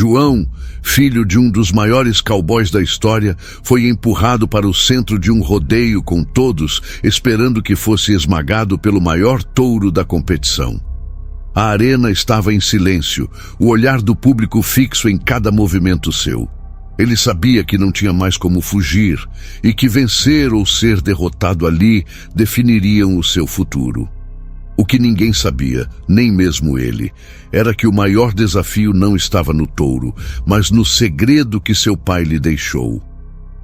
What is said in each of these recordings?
João, filho de um dos maiores cowboys da história, foi empurrado para o centro de um rodeio com todos, esperando que fosse esmagado pelo maior touro da competição. A arena estava em silêncio, o olhar do público fixo em cada movimento seu. Ele sabia que não tinha mais como fugir e que vencer ou ser derrotado ali definiriam o seu futuro. O que ninguém sabia, nem mesmo ele, era que o maior desafio não estava no touro, mas no segredo que seu pai lhe deixou.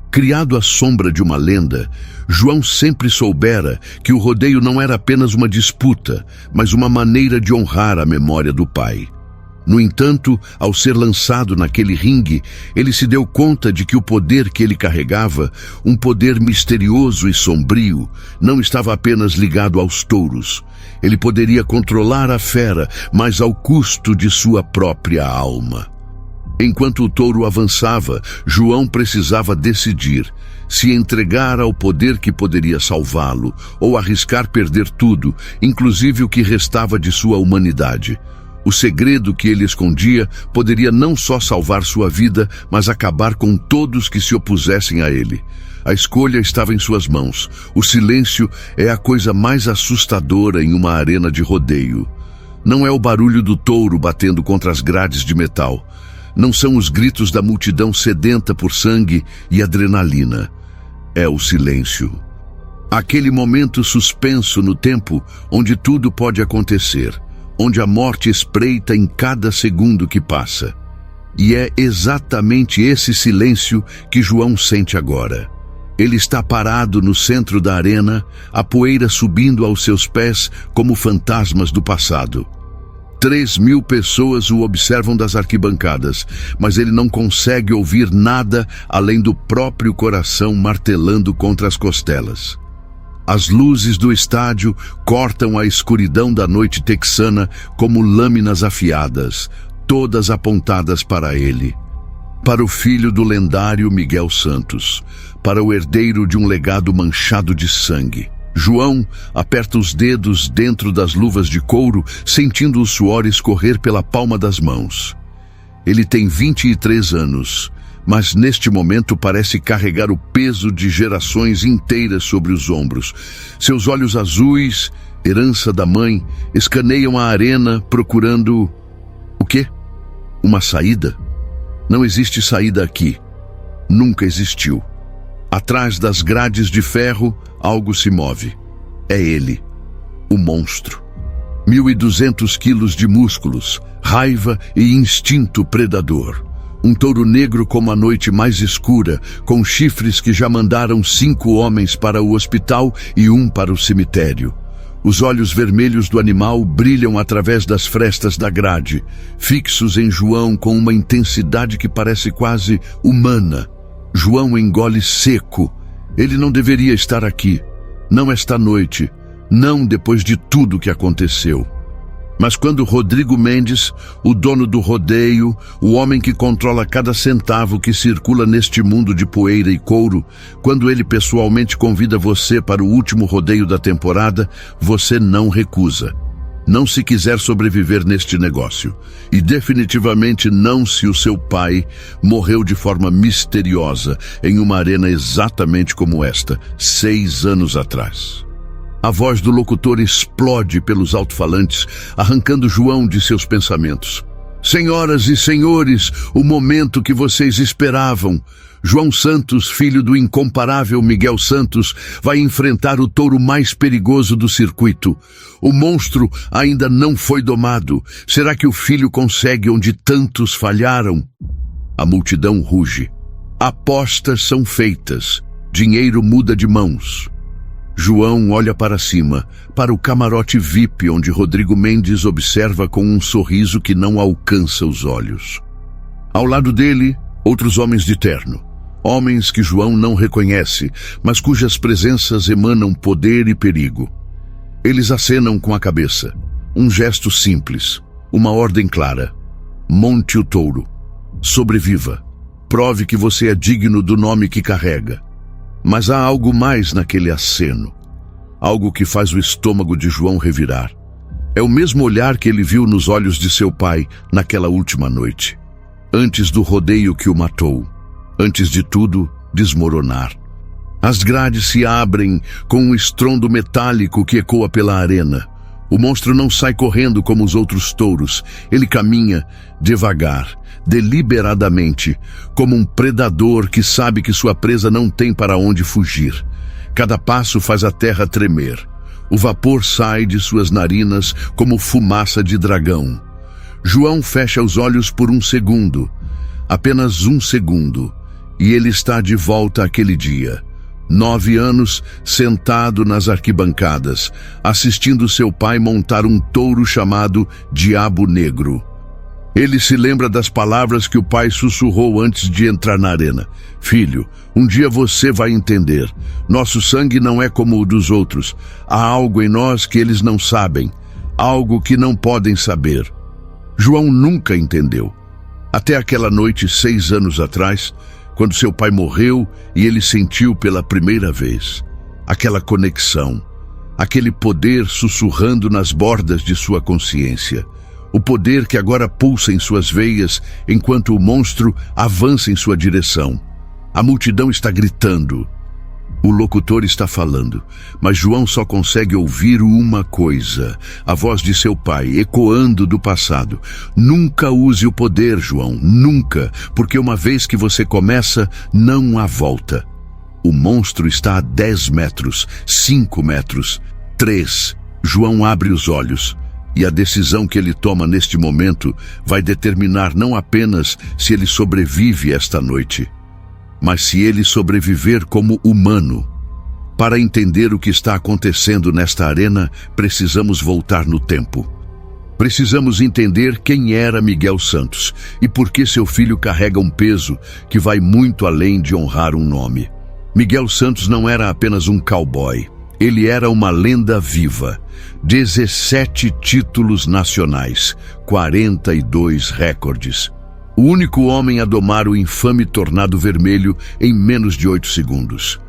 Criado à sombra de uma lenda, João sempre soubera que o rodeio não era apenas uma disputa, mas uma maneira de honrar a memória do pai. No entanto, ao ser lançado naquele ringue, ele se deu conta de que o poder que ele carregava, um poder misterioso e sombrio, não estava apenas ligado aos touros. Ele poderia controlar a fera, mas ao custo de sua própria alma. Enquanto o touro avançava, João precisava decidir se entregar ao poder que poderia salvá-lo ou arriscar perder tudo, inclusive o que restava de sua humanidade. O segredo que ele escondia poderia não só salvar sua vida, mas acabar com todos que se opusessem a ele. A escolha estava em suas mãos. O silêncio é a coisa mais assustadora em uma arena de rodeio. Não é o barulho do touro batendo contra as grades de metal. Não são os gritos da multidão sedenta por sangue e adrenalina. É o silêncio. Aquele momento suspenso no tempo onde tudo pode acontecer, onde a morte espreita em cada segundo que passa. E é exatamente esse silêncio que João sente agora. Ele está parado no centro da arena, a poeira subindo aos seus pés como fantasmas do passado. 3.000 pessoas o observam das arquibancadas, mas ele não consegue ouvir nada além do próprio coração martelando contra as costelas. As luzes do estádio cortam a escuridão da noite texana como lâminas afiadas, todas apontadas para ele. Para o filho do lendário Miguel Santos, para o herdeiro de um legado manchado de sangue. João aperta os dedos dentro das luvas de couro, sentindo o suor escorrer pela palma das mãos. Ele tem 23 anos, mas neste momento parece carregar o peso de gerações inteiras sobre os ombros. Seus olhos azuis, herança da mãe, escaneiam a arena procurando... O quê? Uma saída? Não existe saída aqui. Nunca existiu. Atrás das grades de ferro, algo se move. É ele, o monstro. 1.200 quilos de músculos, raiva e instinto predador. Um touro negro como a noite mais escura, com chifres que já mandaram 5 homens para o hospital e 1 para o cemitério. Os olhos vermelhos do animal brilham através das frestas da grade, fixos em João com uma intensidade que parece quase humana. João engole seco. Ele não deveria estar aqui. Não esta noite. Não depois de tudo que aconteceu. Mas quando Rodrigo Mendes, o dono do rodeio, o homem que controla cada centavo que circula neste mundo de poeira e couro, quando ele pessoalmente convida você para o último rodeio da temporada, você não recusa. Não se quiser sobreviver neste negócio. E definitivamente não se o seu pai morreu de forma misteriosa em uma arena exatamente como esta, 6 anos atrás. A voz do locutor explode pelos alto-falantes, arrancando João de seus pensamentos. Senhoras e senhores, o momento que vocês esperavam. João Santos, filho do incomparável Miguel Santos, vai enfrentar o touro mais perigoso do circuito. O monstro ainda não foi domado. Será que o filho consegue onde tantos falharam? A multidão ruge. Apostas são feitas. Dinheiro muda de mãos. João olha para cima, para o camarote VIP onde Rodrigo Mendes observa com um sorriso que não alcança os olhos. Ao lado dele, outros homens de terno. Homens que João não reconhece, mas cujas presenças emanam poder e perigo. Eles acenam com a cabeça. Um gesto simples, uma ordem clara. Monte o touro. Sobreviva. Prove que você é digno do nome que carrega. Mas há algo mais naquele aceno. Algo que faz o estômago de João revirar. É o mesmo olhar que ele viu nos olhos de seu pai naquela última noite. antes do rodeio que o matou, antes de tudo desmoronar. As grades se abrem com um estrondo metálico que ecoa pela arena. O monstro não sai correndo como os outros touros. Ele caminha devagar, deliberadamente, como um predador que sabe que sua presa não tem para onde fugir. Cada passo faz a terra tremer. O vapor sai de suas narinas como fumaça de dragão. João fecha os olhos por um segundo, apenas um segundo, e ele está de volta àquele dia. 9 anos, sentado nas arquibancadas, assistindo seu pai montar um touro chamado Diabo Negro. Ele se lembra das palavras que o pai sussurrou antes de entrar na arena. Filho, um dia você vai entender. Nosso sangue não é como o dos outros. Há algo em nós que eles não sabem, algo que não podem saber. João nunca entendeu. Até aquela noite, 6 anos atrás, quando seu pai morreu e ele sentiu pela primeira vez aquela conexão, aquele poder sussurrando nas bordas de sua consciência, o poder que agora pulsa em suas veias enquanto o monstro avança em sua direção. A multidão está gritando. O locutor está falando, mas João só consegue ouvir uma coisa, a voz de seu pai, ecoando do passado. Nunca use o poder, João, nunca, porque uma vez que você começa, não há volta. O monstro está a 10 metros, 5 metros, 3. João abre os olhos, e a decisão que ele toma neste momento vai determinar não apenas se ele sobrevive esta noite, mas se ele sobreviver como humano. Para entender o que está acontecendo nesta arena, precisamos voltar no tempo. Precisamos entender quem era Miguel Santos e por que seu filho carrega um peso que vai muito além de honrar um nome. Miguel Santos não era apenas um cowboy. Ele era uma lenda viva. 17 títulos nacionais, 42 recordes. O único homem a domar o infame Tornado Vermelho em menos de 8 segundos.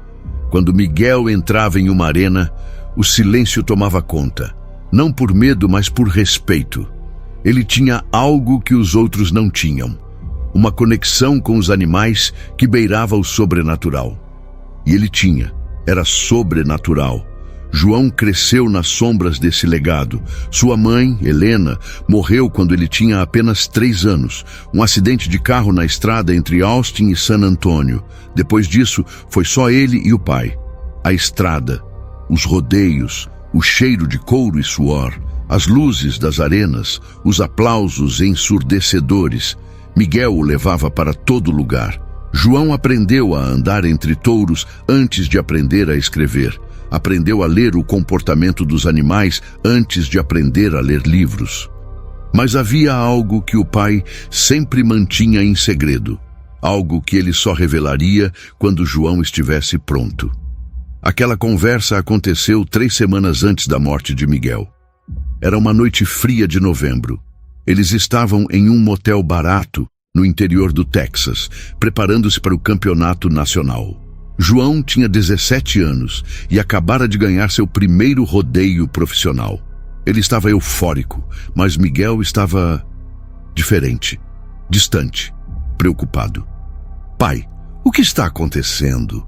Quando Miguel entrava em uma arena, o silêncio tomava conta. Não por medo, mas por respeito. Ele tinha algo que os outros não tinham. Uma conexão com os animais que beirava o sobrenatural. E ele tinha. Era sobrenatural. João cresceu nas sombras desse legado. Sua mãe, Helena, morreu quando ele tinha apenas 3 anos. Um acidente de carro na estrada entre Austin e San Antônio. Depois disso, foi só ele e o pai. A estrada, os rodeios, o cheiro de couro e suor, as luzes das arenas, os aplausos ensurdecedores. Miguel o levava para todo lugar. João aprendeu a andar entre touros antes de aprender a escrever. Aprendeu a ler o comportamento dos animais antes de aprender a ler livros. Mas havia algo que o pai sempre mantinha em segredo. Algo que ele só revelaria quando João estivesse pronto. Aquela conversa aconteceu 3 semanas antes da morte de Miguel. Era uma noite fria de novembro. Eles estavam em um motel barato no interior do Texas, preparando-se para o campeonato nacional. João tinha 17 anos e acabara de ganhar seu primeiro rodeio profissional. Ele estava eufórico, mas Miguel estava diferente, distante, preocupado. Pai, o que está acontecendo?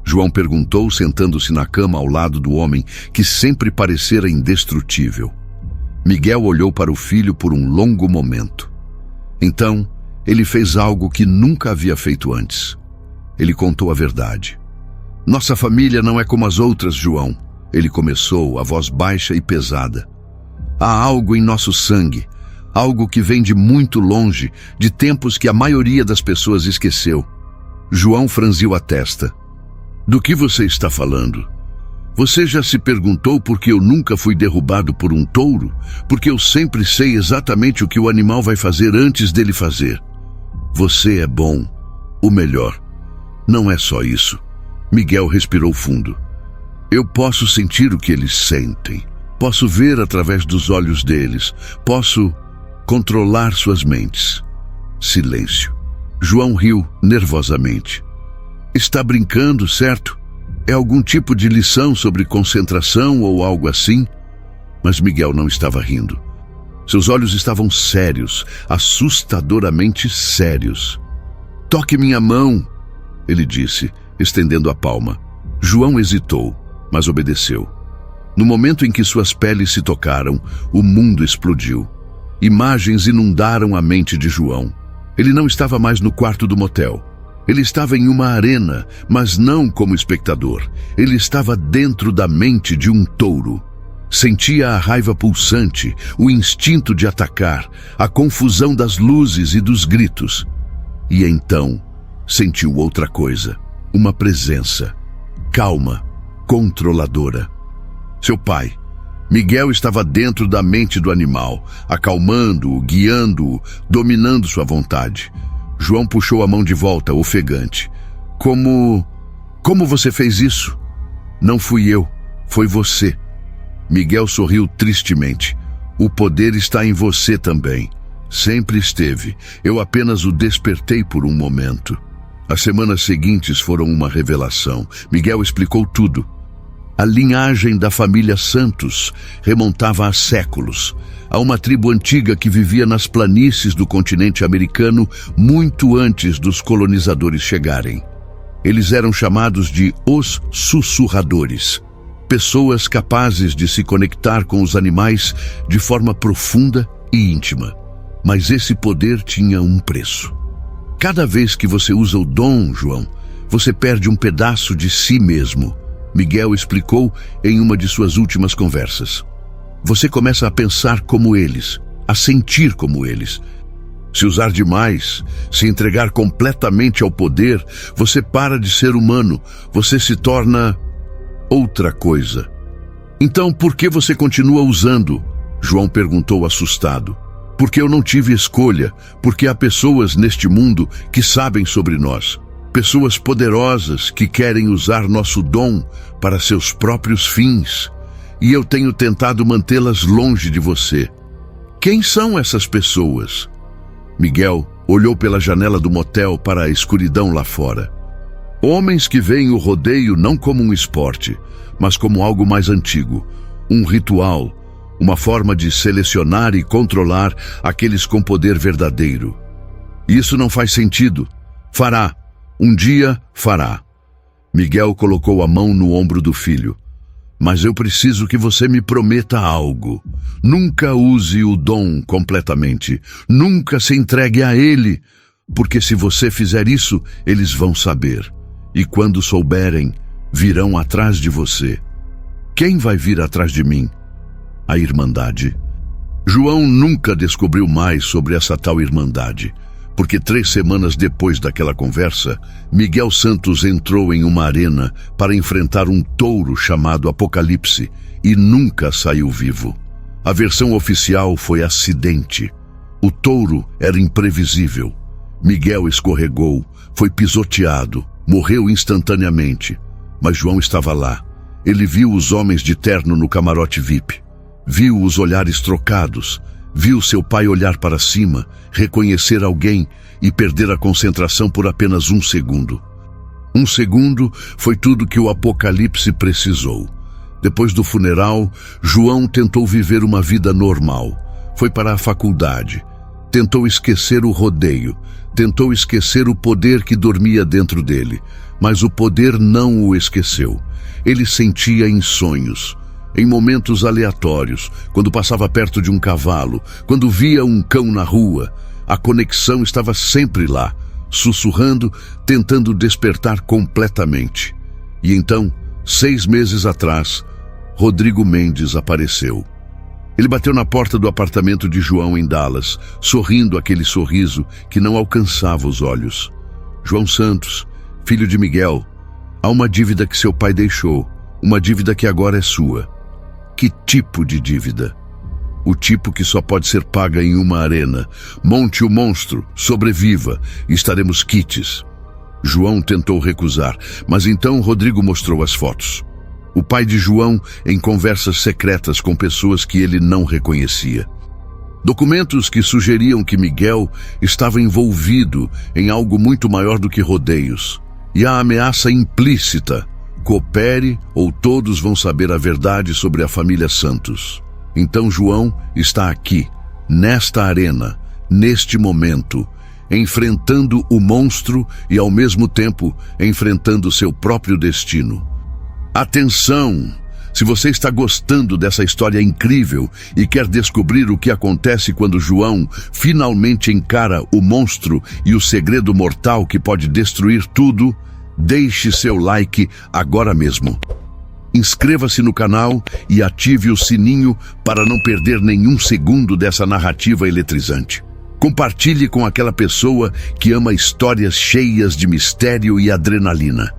João perguntou, sentando-se na cama ao lado do homem que sempre parecera indestrutível. Miguel olhou para o filho por um longo momento. Então, ele fez algo que nunca havia feito antes. Ele contou a verdade. Nossa família não é como as outras, João. Ele começou, a voz baixa e pesada. Há algo em nosso sangue, algo que vem de muito longe, de tempos que a maioria das pessoas esqueceu. João franziu a testa. Do que você está falando? Você já se perguntou por que eu nunca fui derrubado por um touro? Porque eu sempre sei exatamente o que o animal vai fazer antes dele fazer. Você é bom, o melhor. Não é só isso. Miguel respirou fundo. Eu posso sentir o que eles sentem. Posso ver através dos olhos deles. Posso controlar suas mentes. Silêncio. João riu nervosamente. Está brincando, certo? É algum tipo de lição sobre concentração ou algo assim? Mas Miguel não estava rindo. Seus olhos estavam sérios, assustadoramente sérios. "Toque minha mão", ele disse, estendendo a palma. João hesitou, mas obedeceu. No momento em que suas peles se tocaram, o mundo explodiu. Imagens inundaram a mente de João. Ele não estava mais no quarto do motel. Ele estava em uma arena, mas não como espectador. Ele estava dentro da mente de um touro. Sentia a raiva pulsante, o instinto de atacar, a confusão das luzes e dos gritos. E então, sentiu outra coisa, uma presença, calma, controladora. Seu pai, Miguel, estava dentro da mente do animal, acalmando-o, guiando-o, dominando sua vontade. João puxou a mão de volta, ofegante. Como você fez isso?" "Não fui eu, foi você." Miguel sorriu tristemente. "O poder está em você também. Sempre esteve. Eu apenas o despertei por um momento." As semanas seguintes foram uma revelação. Miguel explicou tudo. A linhagem da família Santos remontava a séculos, a uma tribo antiga que vivia nas planícies do continente americano muito antes dos colonizadores chegarem. Eles eram chamados de os sussurradores, pessoas capazes de se conectar com os animais de forma profunda e íntima. Mas esse poder tinha um preço. Cada vez que você usa o dom, João, você perde um pedaço de si mesmo. Miguel explicou em uma de suas últimas conversas. Você começa a pensar como eles, a sentir como eles. Se usar demais, se entregar completamente ao poder, você para de ser humano, você se torna outra coisa. "Então por que você continua usando?" João perguntou assustado. "Porque eu não tive escolha, porque há pessoas neste mundo que sabem sobre nós. Pessoas poderosas que querem usar nosso dom para seus próprios fins. E eu tenho tentado mantê-las longe de você." "Quem são essas pessoas?" Miguel olhou pela janela do motel para a escuridão lá fora. "Homens que veem o rodeio não como um esporte, mas como algo mais antigo, um ritual, uma forma de selecionar e controlar aqueles com poder verdadeiro. Isso não faz sentido. Fará. Um dia fará." Miguel colocou a mão no ombro do filho. "Mas eu preciso que você me prometa algo. Nunca use o dom completamente. Nunca se entregue a ele, porque se você fizer isso, eles vão saber. E quando souberem, virão atrás de você." "Quem vai vir atrás de mim?" "A Irmandade." João nunca descobriu mais sobre essa tal Irmandade, porque 3 semanas depois daquela conversa, Miguel Santos entrou em uma arena para enfrentar um touro chamado Apocalipse e nunca saiu vivo. A versão oficial foi acidente. O touro era imprevisível. Miguel escorregou, foi pisoteado, morreu instantaneamente. Mas João estava lá. Ele viu os homens de terno no camarote VIP. Viu os olhares trocados. Viu seu pai olhar para cima, reconhecer alguém e perder a concentração por apenas 1 segundo. 1 segundo foi tudo que o Apocalipse precisou. Depois do funeral, João tentou viver uma vida normal. Foi para a faculdade. Tentou esquecer o rodeio. Tentou esquecer o poder que dormia dentro dele. Mas o poder não o esqueceu. Ele sentia em sonhos, em momentos aleatórios, quando passava perto de um cavalo, quando via um cão na rua. A conexão estava sempre lá, sussurrando, tentando despertar completamente. E então, 6 meses atrás, Rodrigo Mendes apareceu. Ele bateu na porta do apartamento de João em Dallas, sorrindo aquele sorriso que não alcançava os olhos. "João Santos, filho de Miguel, há uma dívida que seu pai deixou, uma dívida que agora é sua." "Que tipo de dívida?" "O tipo que só pode ser paga em uma arena. Monte o monstro, sobreviva, e estaremos quites." João tentou recusar, mas então Rodrigo mostrou as fotos. O pai de João em conversas secretas com pessoas que ele não reconhecia. Documentos que sugeriam que Miguel estava envolvido em algo muito maior do que rodeios. E a ameaça implícita: coopere ou todos vão saber a verdade sobre a família Santos. Então João está aqui, nesta arena, neste momento, enfrentando o monstro e, ao mesmo tempo, enfrentando seu próprio destino. Atenção! Se você está gostando dessa história incrível e quer descobrir o que acontece quando João finalmente encara o monstro e o segredo mortal que pode destruir tudo, deixe seu like agora mesmo. Inscreva-se no canal e ative o sininho para não perder nenhum segundo dessa narrativa eletrizante. Compartilhe com aquela pessoa que ama histórias cheias de mistério e adrenalina.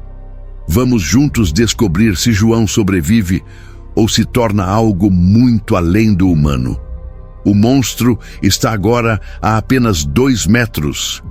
Vamos juntos descobrir se João sobrevive ou se torna algo muito além do humano. O monstro está agora a apenas 2 metros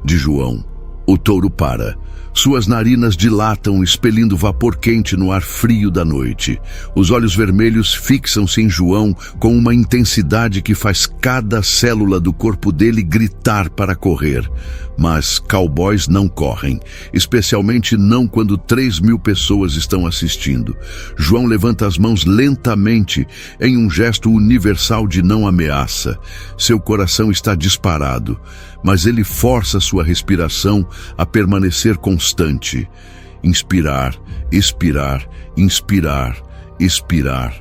de João. O touro para. Suas narinas dilatam, expelindo vapor quente no ar frio da noite. Os olhos vermelhos fixam-se em João com uma intensidade que faz cada célula do corpo dele gritar para correr. Mas cowboys não correm, especialmente não quando 3.000 pessoas estão assistindo. João levanta as mãos lentamente em um gesto universal de não ameaça. Seu coração está disparado, mas ele força sua respiração a permanecer constante. Inspirar, expirar, inspirar, expirar.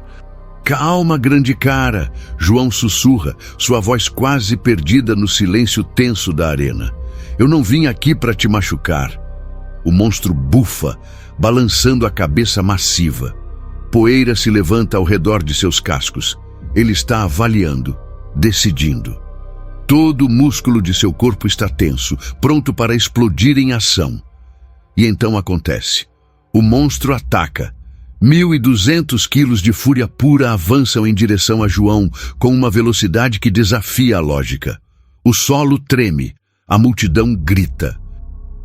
Calma, grande cara, João sussurra, sua voz quase perdida no silêncio tenso da arena. Eu não vim aqui para te machucar. O monstro bufa, balançando a cabeça massiva. Poeira se levanta ao redor de seus cascos. Ele está avaliando, decidindo. Todo o músculo de seu corpo está tenso, pronto para explodir em ação. E então acontece. O monstro ataca. 1.200 quilos de fúria pura avançam em direção a João com uma velocidade que desafia a lógica. O solo treme. A multidão grita.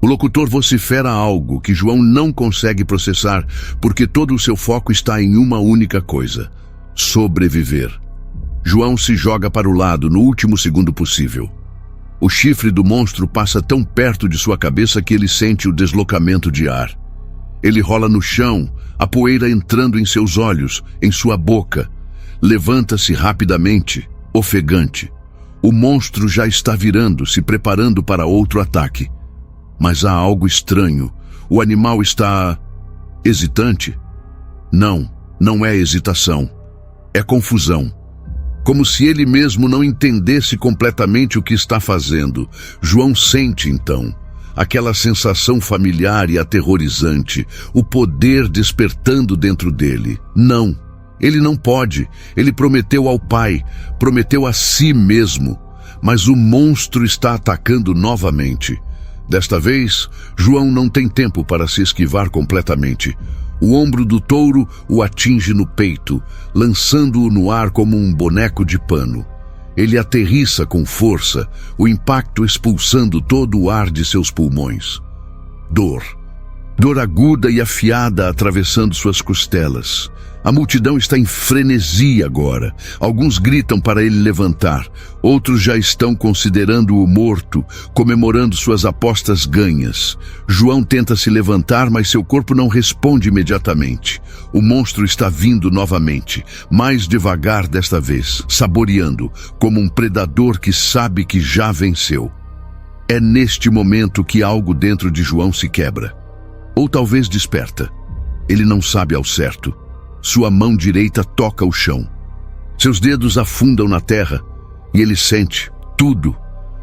O locutor vocifera algo que João não consegue processar porque todo o seu foco está em uma única coisa: sobreviver. João se joga para o lado no último segundo possível. O chifre do monstro passa tão perto de sua cabeça que ele sente o deslocamento de ar. Ele rola no chão, a poeira entrando em seus olhos, em sua boca. Levanta-se rapidamente, ofegante. O monstro já está virando, se preparando para outro ataque. Mas há algo estranho. O animal está hesitante? Não, não é hesitação. É confusão. Como se ele mesmo não entendesse completamente o que está fazendo. João sente, então, aquela sensação familiar e aterrorizante, o poder despertando dentro dele. Não. Ele não pode. Ele prometeu ao pai, prometeu a si mesmo. Mas o monstro está atacando novamente. Desta vez, João não tem tempo para se esquivar completamente. O ombro do touro o atinge no peito, lançando-o no ar como um boneco de pano. Ele aterrissa com força, o impacto expulsando todo o ar de seus pulmões. Dor. Dor aguda e afiada atravessando suas costelas. A multidão está em frenesi agora. Alguns gritam para ele levantar. Outros já estão considerando-o morto, comemorando suas apostas ganhas. João tenta se levantar, mas seu corpo não responde imediatamente. O monstro está vindo novamente, mais devagar desta vez, saboreando, como um predador que sabe que já venceu. É neste momento que algo dentro de João se quebra. Ou talvez desperta. Ele não sabe ao certo. Sua mão direita toca o chão. Seus dedos afundam na terra e ele sente tudo.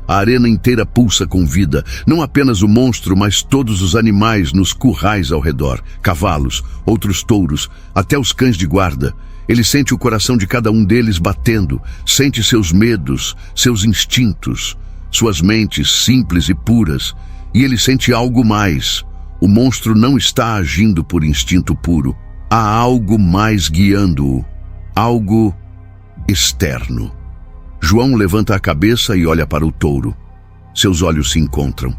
A arena inteira pulsa com vida, não apenas o monstro, mas todos os animais nos currais ao redor, cavalos, outros touros, até os cães de guarda. Ele sente o coração de cada um deles batendo, sente seus medos, seus instintos, suas mentes simples e puras, e ele sente algo mais. O monstro não está agindo por instinto puro. Há algo mais guiando-o, algo externo. João levanta a cabeça e olha para o touro. Seus olhos se encontram.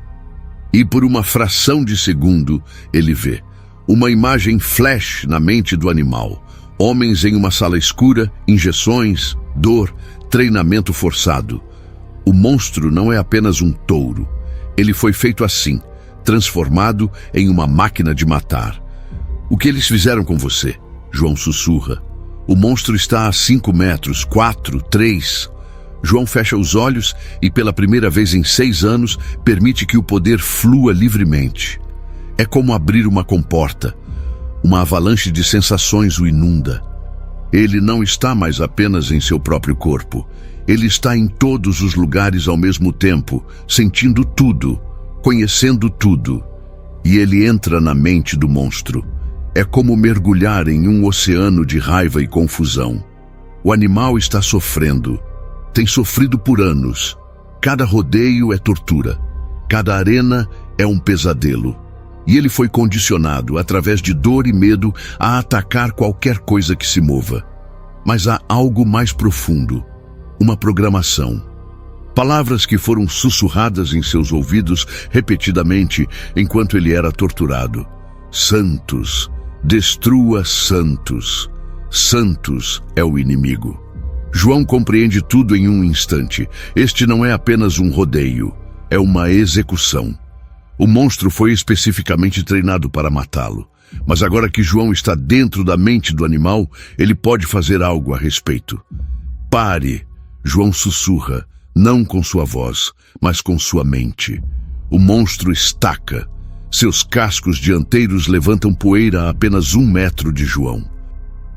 E por uma fração de segundo, ele vê uma imagem flash na mente do animal. Homens em uma sala escura, injeções, dor, treinamento forçado. O monstro não é apenas um touro. Ele foi feito assim, transformado em uma máquina de matar. O que eles fizeram com você? João sussurra. O monstro está a 5 metros, 4, 3. João fecha os olhos e, pela primeira vez em 6 anos, permite que o poder flua livremente. É como abrir uma comporta. Uma avalanche de sensações o inunda. Ele não está mais apenas em seu próprio corpo. Ele está em todos os lugares ao mesmo tempo, sentindo tudo, conhecendo tudo. E ele entra na mente do monstro. É como mergulhar em um oceano de raiva e confusão. O animal está sofrendo. Tem sofrido por anos. Cada rodeio é tortura. Cada arena é um pesadelo. E ele foi condicionado, através de dor e medo, a atacar qualquer coisa que se mova. Mas há algo mais profundo. Uma programação. Palavras que foram sussurradas em seus ouvidos repetidamente enquanto ele era torturado. Santos. Destrua Santos. Santos é o inimigo. João compreende tudo em um instante. Este não é apenas um rodeio. É uma execução. O monstro foi especificamente treinado para matá-lo. Mas agora que João está dentro da mente do animal, ele pode fazer algo a respeito. Pare! João sussurra, não com sua voz, mas com sua mente. O monstro estaca. Seus cascos dianteiros levantam poeira a apenas 1 metro de João.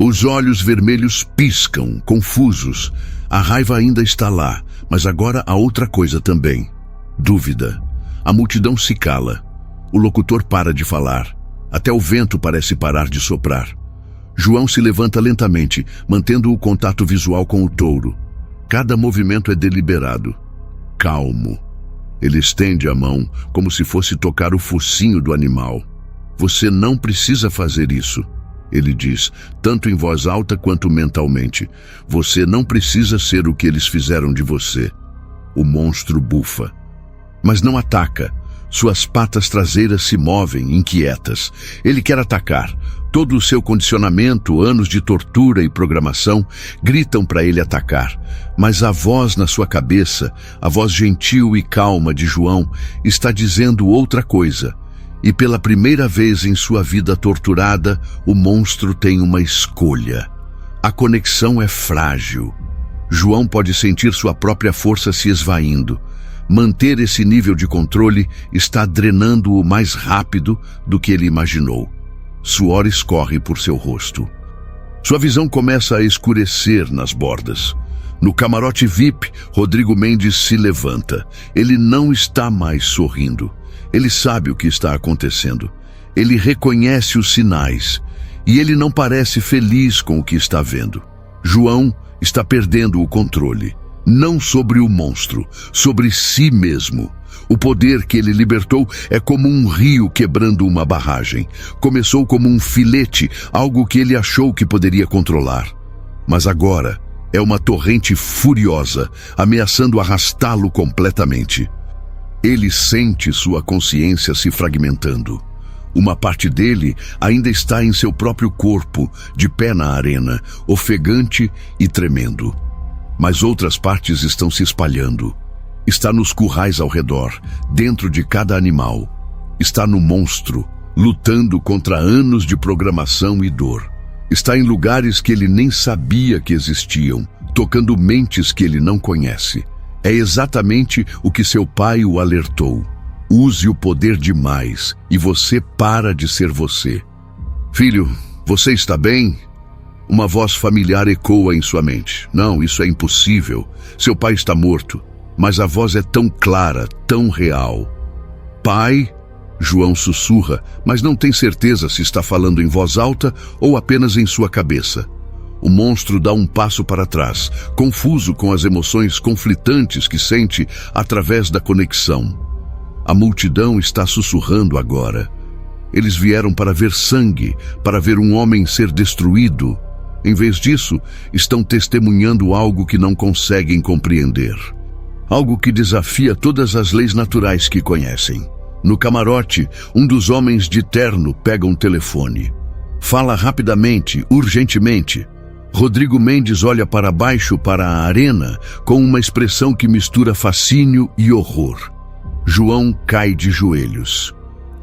Os olhos vermelhos piscam, confusos. A raiva ainda está lá, mas agora há outra coisa também. Dúvida. A multidão se cala. O locutor para de falar. Até o vento parece parar de soprar. João se levanta lentamente, mantendo o contato visual com o touro. Cada movimento é deliberado. Calmo. Ele estende a mão, como se fosse tocar o focinho do animal. Você não precisa fazer isso, ele diz, tanto em voz alta quanto mentalmente. Você não precisa ser o que eles fizeram de você. O monstro bufa. Mas não ataca. Suas patas traseiras se movem, inquietas. Ele quer atacar. Todo o seu condicionamento, anos de tortura e programação, gritam para ele atacar. Mas a voz na sua cabeça, a voz gentil e calma de João, está dizendo outra coisa. E pela primeira vez em sua vida torturada, o monstro tem uma escolha. A conexão é frágil. João pode sentir sua própria força se esvaindo. Manter esse nível de controle está drenando-o mais rápido do que ele imaginou. Suor escorre por seu rosto. Sua visão começa a escurecer nas bordas. No camarote VIP, Rodrigo Mendes se levanta. Ele não está mais sorrindo. Ele sabe o que está acontecendo. Ele reconhece os sinais. E ele não parece feliz com o que está vendo. João está perdendo o controle. Não sobre o monstro, sobre si mesmo. O poder que ele libertou é como um rio quebrando uma barragem. Começou como um filete, algo que ele achou que poderia controlar. Mas agora é uma torrente furiosa, ameaçando arrastá-lo completamente. Ele sente sua consciência se fragmentando. Uma parte dele ainda está em seu próprio corpo, de pé na arena, ofegante e tremendo. Mas outras partes estão se espalhando. Está nos currais ao redor, dentro de cada animal. Está no monstro, lutando contra anos de programação e dor. Está em lugares que ele nem sabia que existiam, tocando mentes que ele não conhece. É exatamente o que seu pai o alertou. Use o poder demais e você para de ser você. Filho, você está bem? Uma voz familiar ecoa em sua mente. Não, isso é impossível. Seu pai está morto. Mas a voz é tão clara, tão real. Pai? João sussurra, mas não tem certeza se está falando em voz alta ou apenas em sua cabeça. O monstro dá um passo para trás, confuso com as emoções conflitantes que sente através da conexão. A multidão está sussurrando agora. Eles vieram para ver sangue, para ver um homem ser destruído. Em vez disso, estão testemunhando algo que não conseguem compreender. Algo que desafia todas as leis naturais que conhecem. No camarote, um dos homens de terno pega um telefone. Fala rapidamente, urgentemente. Rodrigo Mendes olha para baixo para a arena com uma expressão que mistura fascínio e horror. João cai de joelhos.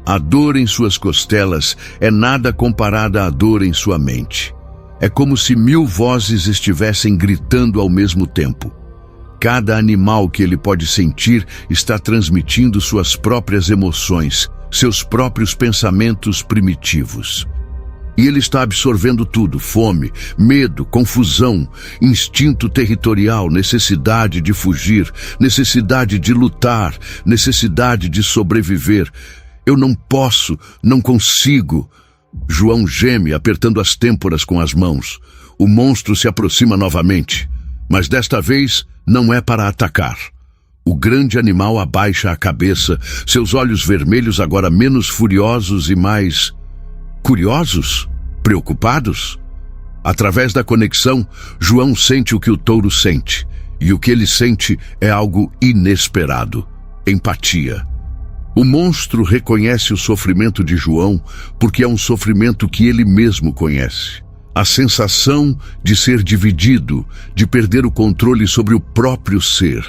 A dor em suas costelas é nada comparada à dor em sua mente. É como se 1000 vozes estivessem gritando ao mesmo tempo. Cada animal que ele pode sentir está transmitindo suas próprias emoções, seus próprios pensamentos primitivos. E ele está absorvendo tudo: fome, medo, confusão, instinto territorial, necessidade de fugir, necessidade de lutar, necessidade de sobreviver. Eu não posso, não consigo. João geme, apertando as têmporas com as mãos. O monstro se aproxima novamente, mas desta vez não é para atacar. O grande animal abaixa a cabeça, seus olhos vermelhos agora menos furiosos e mais curiosos, preocupados. Através da conexão, João sente o que o touro sente, e o que ele sente é algo inesperado: empatia. O monstro reconhece o sofrimento de João porque é um sofrimento que ele mesmo conhece. A sensação de ser dividido, de perder o controle sobre o próprio ser.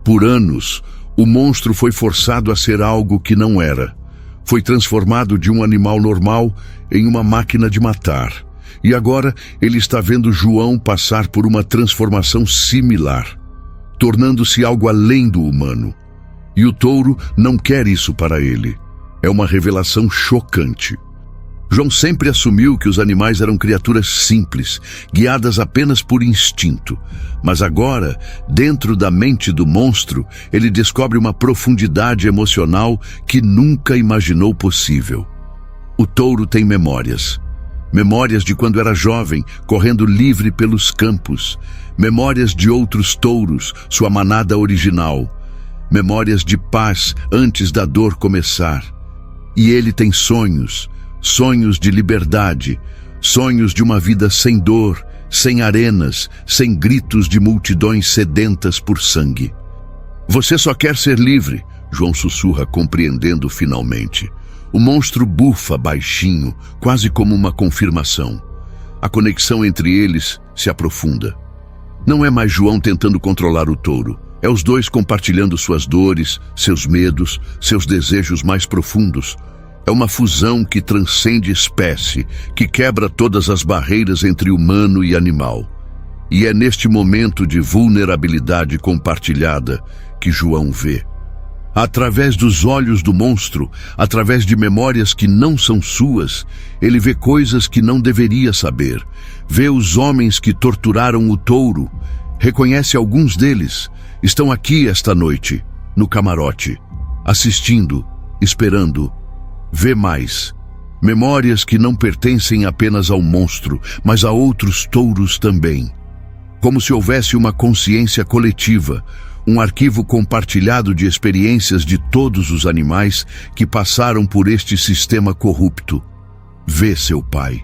Por anos, o monstro foi forçado a ser algo que não era. Foi transformado de um animal normal em uma máquina de matar. E agora ele está vendo João passar por uma transformação similar, tornando-se algo além do humano. E o touro não quer isso para ele. É uma revelação chocante. João sempre assumiu que os animais eram criaturas simples, guiadas apenas por instinto. Mas agora, dentro da mente do monstro, ele descobre uma profundidade emocional que nunca imaginou possível. O touro tem memórias. Memórias de quando era jovem, correndo livre pelos campos. Memórias de outros touros, sua manada original. Memórias de paz antes da dor começar. E ele tem sonhos, sonhos de liberdade, sonhos de uma vida sem dor, sem arenas, sem gritos de multidões sedentas por sangue. Você só quer ser livre, João sussurra, compreendendo finalmente. O monstro bufa baixinho, quase como uma confirmação. A conexão entre eles se aprofunda. Não é mais João tentando controlar o touro. É os dois compartilhando suas dores, seus medos, seus desejos mais profundos. É uma fusão que transcende espécie, que quebra todas as barreiras entre humano e animal. E é neste momento de vulnerabilidade compartilhada que João vê. Através dos olhos do monstro, através de memórias que não são suas, ele vê coisas que não deveria saber. Vê os homens que torturaram o touro. Reconhece alguns deles. Estão aqui esta noite, no camarote, assistindo, esperando. Vê mais. Memórias que não pertencem apenas ao monstro, mas a outros touros também. Como se houvesse uma consciência coletiva, um arquivo compartilhado de experiências de todos os animais que passaram por este sistema corrupto. Vê seu pai.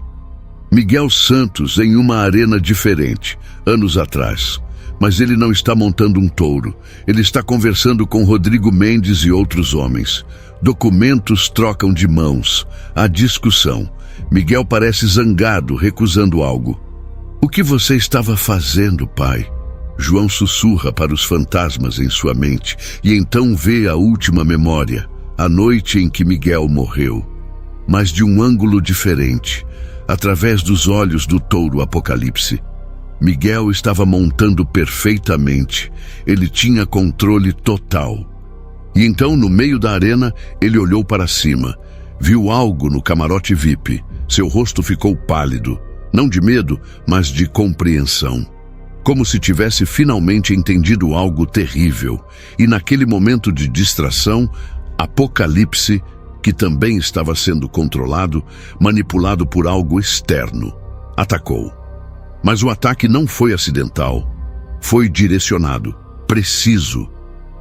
Miguel Santos em uma arena diferente, anos atrás. Mas ele não está montando um touro. Ele está conversando com Rodrigo Mendes e outros homens. Documentos trocam de mãos. Há discussão. Miguel parece zangado, recusando algo. O que você estava fazendo, pai? João sussurra para os fantasmas em sua mente e então vê a última memória, a noite em que Miguel morreu. Mas de um ângulo diferente, através dos olhos do touro Apocalipse. Miguel estava montando perfeitamente. Ele tinha controle total. E então, no meio da arena, ele olhou para cima. Viu algo no camarote VIP. Seu rosto ficou pálido. Não de medo, mas de compreensão. Como se tivesse finalmente entendido algo terrível. E naquele momento de distração, Apocalipse, que também estava sendo controlado, manipulado por algo externo, atacou. Mas o ataque não foi acidental. Foi direcionado, preciso.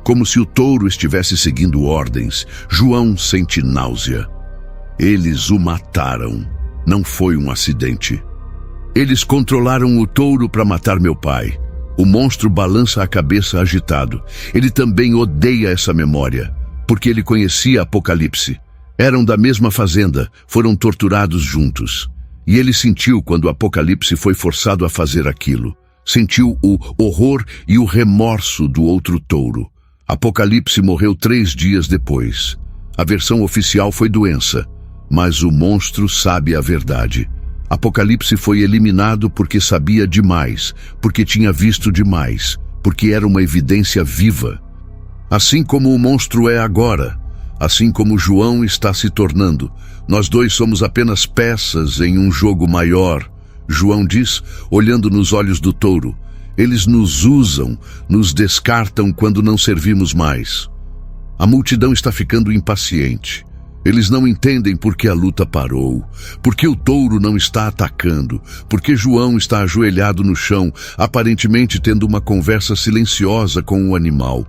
Como se o touro estivesse seguindo ordens. João sente náusea. Eles o mataram. Não foi um acidente. Eles controlaram o touro para matar meu pai. O monstro balança a cabeça agitado. Ele também odeia essa memória, porque ele conhecia Apocalipse. Eram da mesma fazenda, foram torturados juntos. E ele sentiu quando Apocalipse foi forçado a fazer aquilo. Sentiu o horror e o remorso do outro touro. Apocalipse morreu 3 dias depois. A versão oficial foi doença, mas o monstro sabe a verdade. Apocalipse foi eliminado porque sabia demais, porque tinha visto demais, porque era uma evidência viva. Assim como o monstro é agora, assim como João está se tornando, nós dois somos apenas peças em um jogo maior. João diz, olhando nos olhos do touro. Eles nos usam, nos descartam quando não servimos mais. A multidão está ficando impaciente. Eles não entendem por que a luta parou, por que o touro não está atacando, por que João está ajoelhado no chão, aparentemente tendo uma conversa silenciosa com o animal.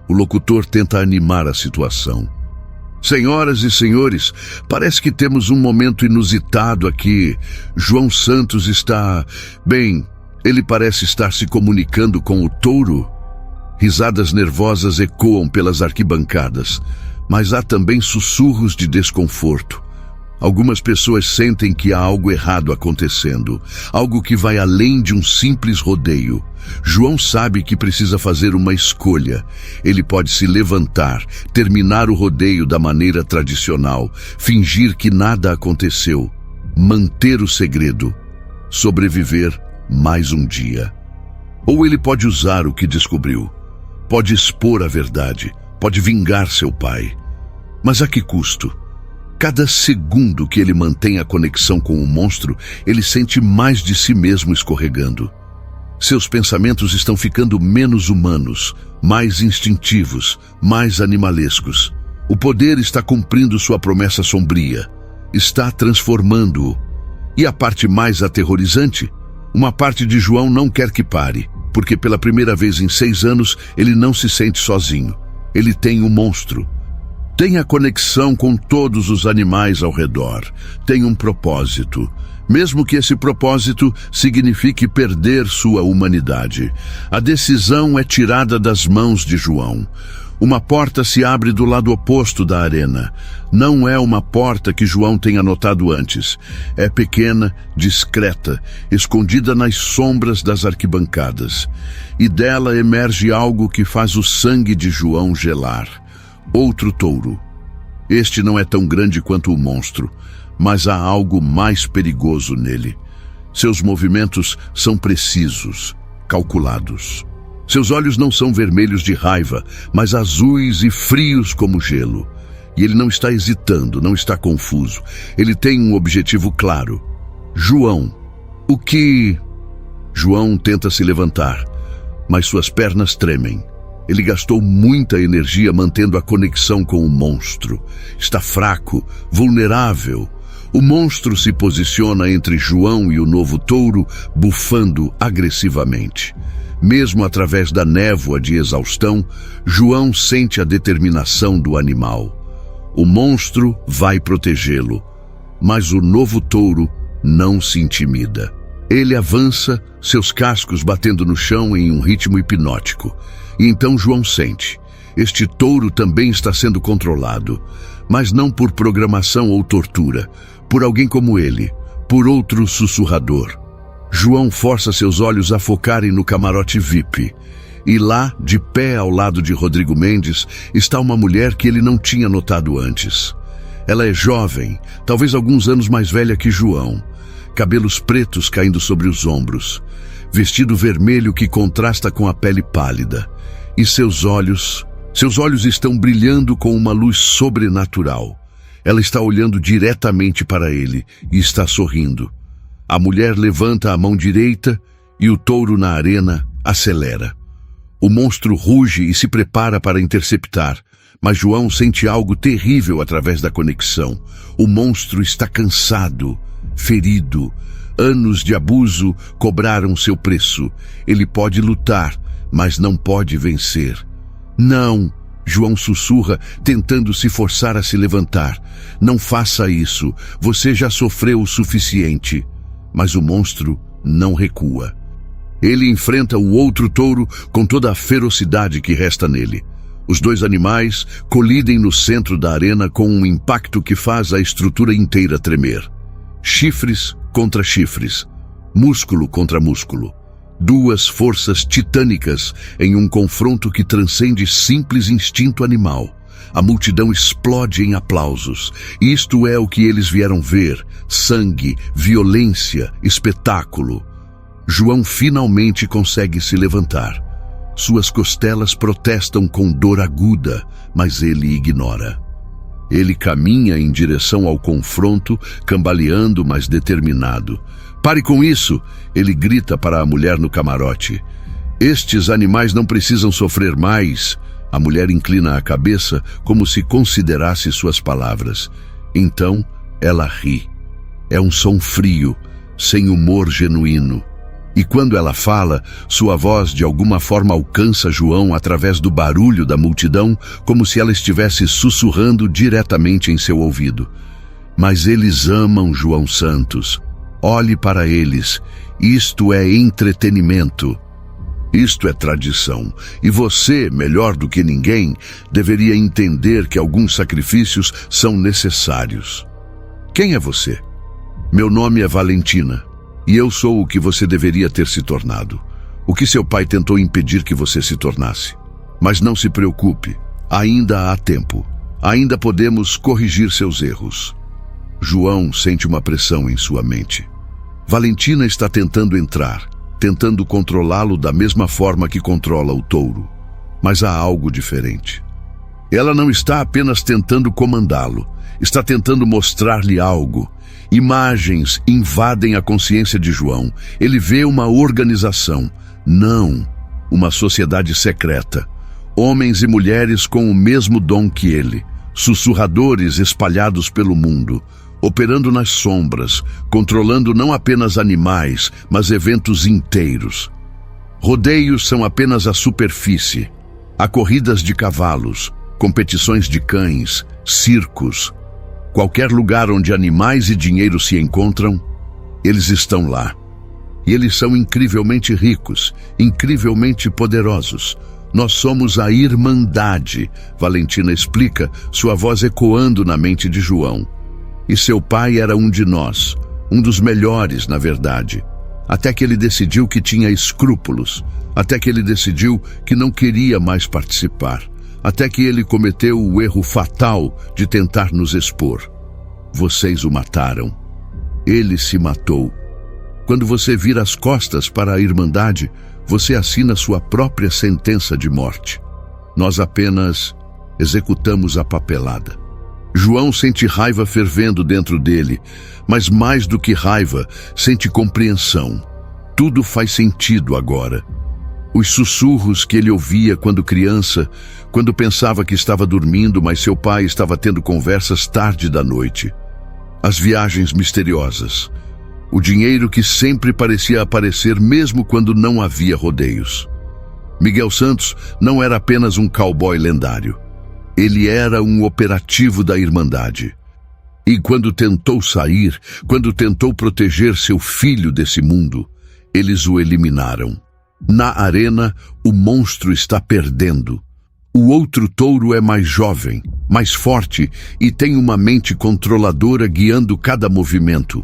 O locutor tenta animar a situação. Senhoras e senhores, parece que temos um momento inusitado aqui. João Santos está... Bem, ele parece estar se comunicando com o touro. Risadas nervosas ecoam pelas arquibancadas, mas há também sussurros de desconforto. Algumas pessoas sentem que há algo errado acontecendo, algo que vai além de um simples rodeio. João sabe que precisa fazer uma escolha. Ele pode se levantar, terminar o rodeio da maneira tradicional, fingir que nada aconteceu, manter o segredo, sobreviver mais um dia. Ou ele pode usar o que descobriu, pode expor a verdade, pode vingar seu pai. Mas a que custo? Cada segundo que ele mantém a conexão com o monstro, ele sente mais de si mesmo escorregando. Seus pensamentos estão ficando menos humanos, mais instintivos, mais animalescos. O poder está cumprindo sua promessa sombria, está transformando-o. E a parte mais aterrorizante? Uma parte de João não quer que pare, porque pela primeira vez em 6 anos ele não se sente sozinho. Ele tem um monstro. Tem a conexão com todos os animais ao redor. Tem um propósito. Mesmo que esse propósito signifique perder sua humanidade. A decisão é tirada das mãos de João. Uma porta se abre do lado oposto da arena. Não é uma porta que João tenha notado antes. É pequena, discreta, escondida nas sombras das arquibancadas. E dela emerge algo que faz o sangue de João gelar. Outro touro. Este não é tão grande quanto o monstro, mas há algo mais perigoso nele. Seus movimentos são precisos, calculados. Seus olhos não são vermelhos de raiva, mas azuis e frios como gelo. E ele não está hesitando, não está confuso. Ele tem um objetivo claro. João. O que... João tenta se levantar, mas suas pernas tremem. Ele gastou muita energia mantendo a conexão com o monstro. Está fraco, vulnerável. O monstro se posiciona entre João e o novo touro, bufando agressivamente. Mesmo através da névoa de exaustão, João sente a determinação do animal. O monstro vai protegê-lo, mas o novo touro não se intimida. Ele avança, seus cascos batendo no chão em um ritmo hipnótico. E então João sente. Este touro também está sendo controlado, mas não por programação ou tortura, por alguém como ele, por outro sussurrador. João força seus olhos a focarem no camarote VIP. E lá, de pé ao lado de Rodrigo Mendes, está uma mulher que ele não tinha notado antes. Ela é jovem, talvez alguns anos mais velha que João. Cabelos pretos caindo sobre os ombros. Vestido vermelho que contrasta com a pele pálida. E seus olhos estão brilhando com uma luz sobrenatural. Ela está olhando diretamente para ele e está sorrindo. A mulher levanta a mão direita e o touro na arena acelera. O monstro ruge e se prepara para interceptar, mas João sente algo terrível através da conexão. O monstro está cansado, ferido. Anos de abuso cobraram seu preço. Ele pode lutar, mas não pode vencer. Não, João sussurra, tentando se forçar a se levantar. Não faça isso, você já sofreu o suficiente. Mas o monstro não recua. Ele enfrenta o outro touro com toda a ferocidade que resta nele. Os dois animais colidem no centro da arena com um impacto que faz a estrutura inteira tremer. Chifres contra chifres, músculo contra músculo. Duas forças titânicas em um confronto que transcende simples instinto animal. A multidão explode em aplausos. Isto é o que eles vieram ver: sangue, violência, espetáculo. João finalmente consegue se levantar. Suas costelas protestam com dor aguda, mas ele ignora. Ele caminha em direção ao confronto, cambaleando, mas determinado. Pare com isso! Ele grita para a mulher no camarote. Estes animais não precisam sofrer mais. A mulher inclina a cabeça como se considerasse suas palavras. Então, ela ri. É um som frio, sem humor genuíno. E quando ela fala, sua voz de alguma forma alcança João através do barulho da multidão, como se ela estivesse sussurrando diretamente em seu ouvido. Mas eles amam João Santos. Olhe para eles. Isto é entretenimento. Isto é tradição. E você, melhor do que ninguém, deveria entender que alguns sacrifícios são necessários. Quem é você? Meu nome é Valentina. E eu sou o que você deveria ter se tornado. O que seu pai tentou impedir que você se tornasse. Mas não se preocupe, ainda há tempo. Ainda podemos corrigir seus erros. João sente uma pressão em sua mente. Valentina está tentando entrar, tentando controlá-lo da mesma forma que controla o touro. Mas há algo diferente. Ela não está apenas tentando comandá-lo, está tentando mostrar-lhe algo. Imagens invadem a consciência de João. Ele vê uma organização, não uma sociedade secreta. Homens e mulheres com o mesmo dom que ele, sussurradores espalhados pelo mundo, operando nas sombras, controlando não apenas animais, mas eventos inteiros. Rodeios são apenas a superfície. Há corridas de cavalos, competições de cães, circos. Qualquer lugar onde animais e dinheiro se encontram, eles estão lá. E eles são incrivelmente ricos, incrivelmente poderosos. Nós somos a Irmandade, Valentina explica, sua voz ecoando na mente de João. E seu pai era um de nós, um dos melhores, na verdade. Até que ele decidiu que tinha escrúpulos, até que ele decidiu que não queria mais participar. Até que ele cometeu o erro fatal de tentar nos expor. Vocês o mataram. Ele se matou. Quando você vira as costas para a Irmandade, você assina sua própria sentença de morte. Nós apenas executamos a papelada. João sente raiva fervendo dentro dele, mas mais do que raiva, sente compreensão. Tudo faz sentido agora. Os sussurros que ele ouvia quando criança, quando pensava que estava dormindo, mas seu pai estava tendo conversas tarde da noite. As viagens misteriosas. O dinheiro que sempre parecia aparecer mesmo quando não havia rodeios. Miguel Santos não era apenas um cowboy lendário. Ele era um operativo da Irmandade. E quando tentou sair, quando tentou proteger seu filho desse mundo, eles o eliminaram. Na arena, o monstro está perdendo. O outro touro é mais jovem, mais forte e tem uma mente controladora guiando cada movimento.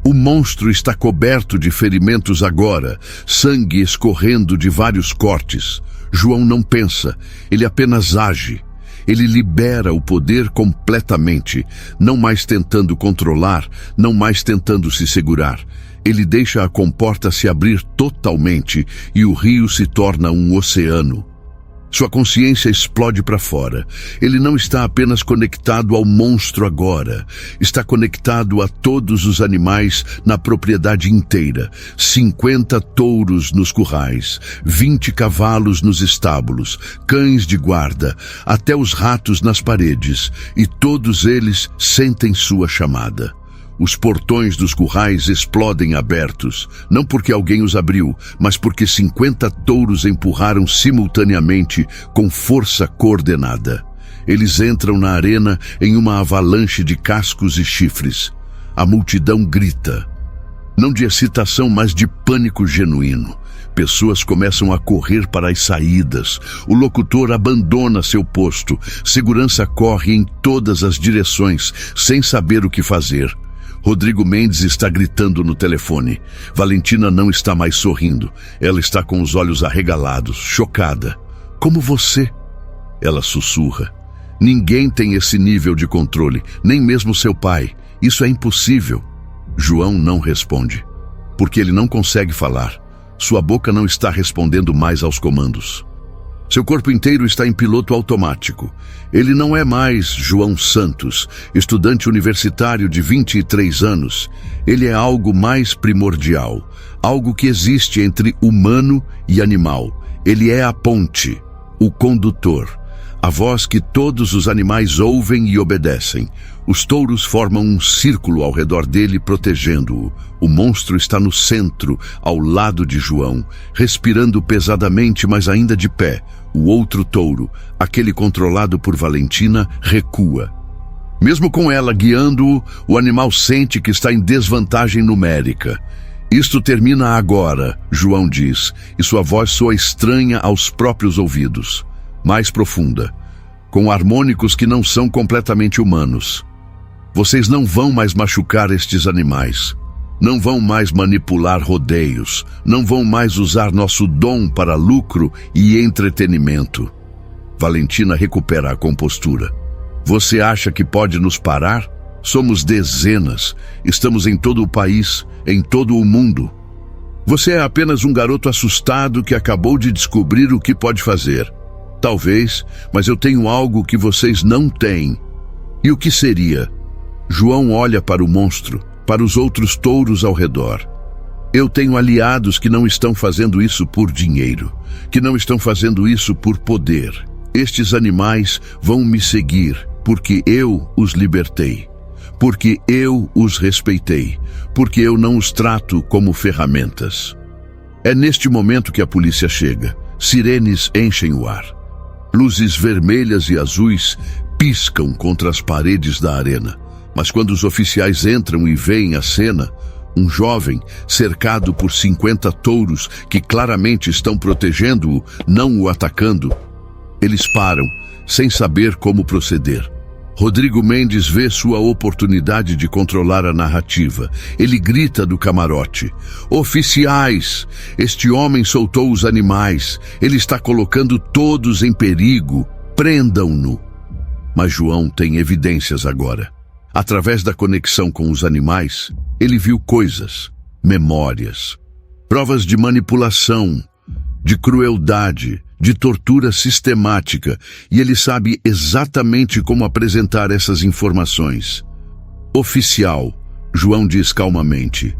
O monstro está coberto de ferimentos agora, sangue escorrendo de vários cortes. João não pensa, ele apenas age. Ele libera o poder completamente, não mais tentando controlar, não mais tentando se segurar. Ele deixa a comporta se abrir totalmente e o rio se torna um oceano. Sua consciência explode para fora. Ele não está apenas conectado ao monstro agora. Está conectado a todos os animais na propriedade inteira. 50 touros nos currais, 20 cavalos nos estábulos, cães de guarda, até os ratos nas paredes. E todos eles sentem sua chamada. Os portões dos currais explodem abertos, não porque alguém os abriu, mas porque 50 touros empurraram simultaneamente com força coordenada. Eles entram na arena em uma avalanche de cascos e chifres. A multidão grita. Não de excitação, mas de pânico genuíno. Pessoas começam a correr para as saídas. O locutor abandona seu posto. Segurança corre em todas as direções, sem saber o que fazer. Rodrigo Mendes está gritando no telefone. Valentina não está mais sorrindo. Ela está com os olhos arregalados, chocada. Como você? Ela sussurra. Ninguém tem esse nível de controle, nem mesmo seu pai. Isso é impossível. João não responde, porque ele não consegue falar. Sua boca não está respondendo mais aos comandos. Seu corpo inteiro está em piloto automático. Ele não é mais João Santos, estudante universitário de 23 anos. Ele é algo mais primordial, algo que existe entre humano e animal. Ele é a ponte, o condutor, a voz que todos os animais ouvem e obedecem. Os touros formam um círculo ao redor dele, protegendo-o. O monstro está no centro, ao lado de João, respirando pesadamente, mas ainda de pé. O outro touro, aquele controlado por Valentina, recua. Mesmo com ela guiando-o, o animal sente que está em desvantagem numérica. Isto termina agora, João diz, e sua voz soa estranha aos próprios ouvidos, mais profunda, com harmônicos que não são completamente humanos. Vocês não vão mais machucar estes animais. Não vão mais manipular rodeios. Não vão mais usar nosso dom para lucro e entretenimento. Valentina recupera a compostura. Você acha que pode nos parar? Somos dezenas. Estamos em todo o país, em todo o mundo. Você é apenas um garoto assustado que acabou de descobrir o que pode fazer. Talvez, mas eu tenho algo que vocês não têm. E o que seria? João olha para o monstro, para os outros touros ao redor. Eu tenho aliados que não estão fazendo isso por dinheiro, que não estão fazendo isso por poder. Estes animais vão me seguir, porque eu os libertei, porque eu os respeitei, porque eu não os trato como ferramentas. É neste momento que a polícia chega. Sirenes enchem o ar. Luzes vermelhas e azuis piscam contra as paredes da arena. Mas quando os oficiais entram e veem a cena, um jovem, cercado por 50 touros que claramente estão protegendo-o, não o atacando, eles param, sem saber como proceder. Rodrigo Mendes vê sua oportunidade de controlar a narrativa. Ele grita do camarote: "Oficiais! Este homem soltou os animais. Ele está colocando todos em perigo. Prendam-no!" Mas João tem evidências agora. Através da conexão com os animais, ele viu coisas, memórias, provas de manipulação, de crueldade, de tortura sistemática, e ele sabe exatamente como apresentar essas informações. "Oficial", João diz calmamente,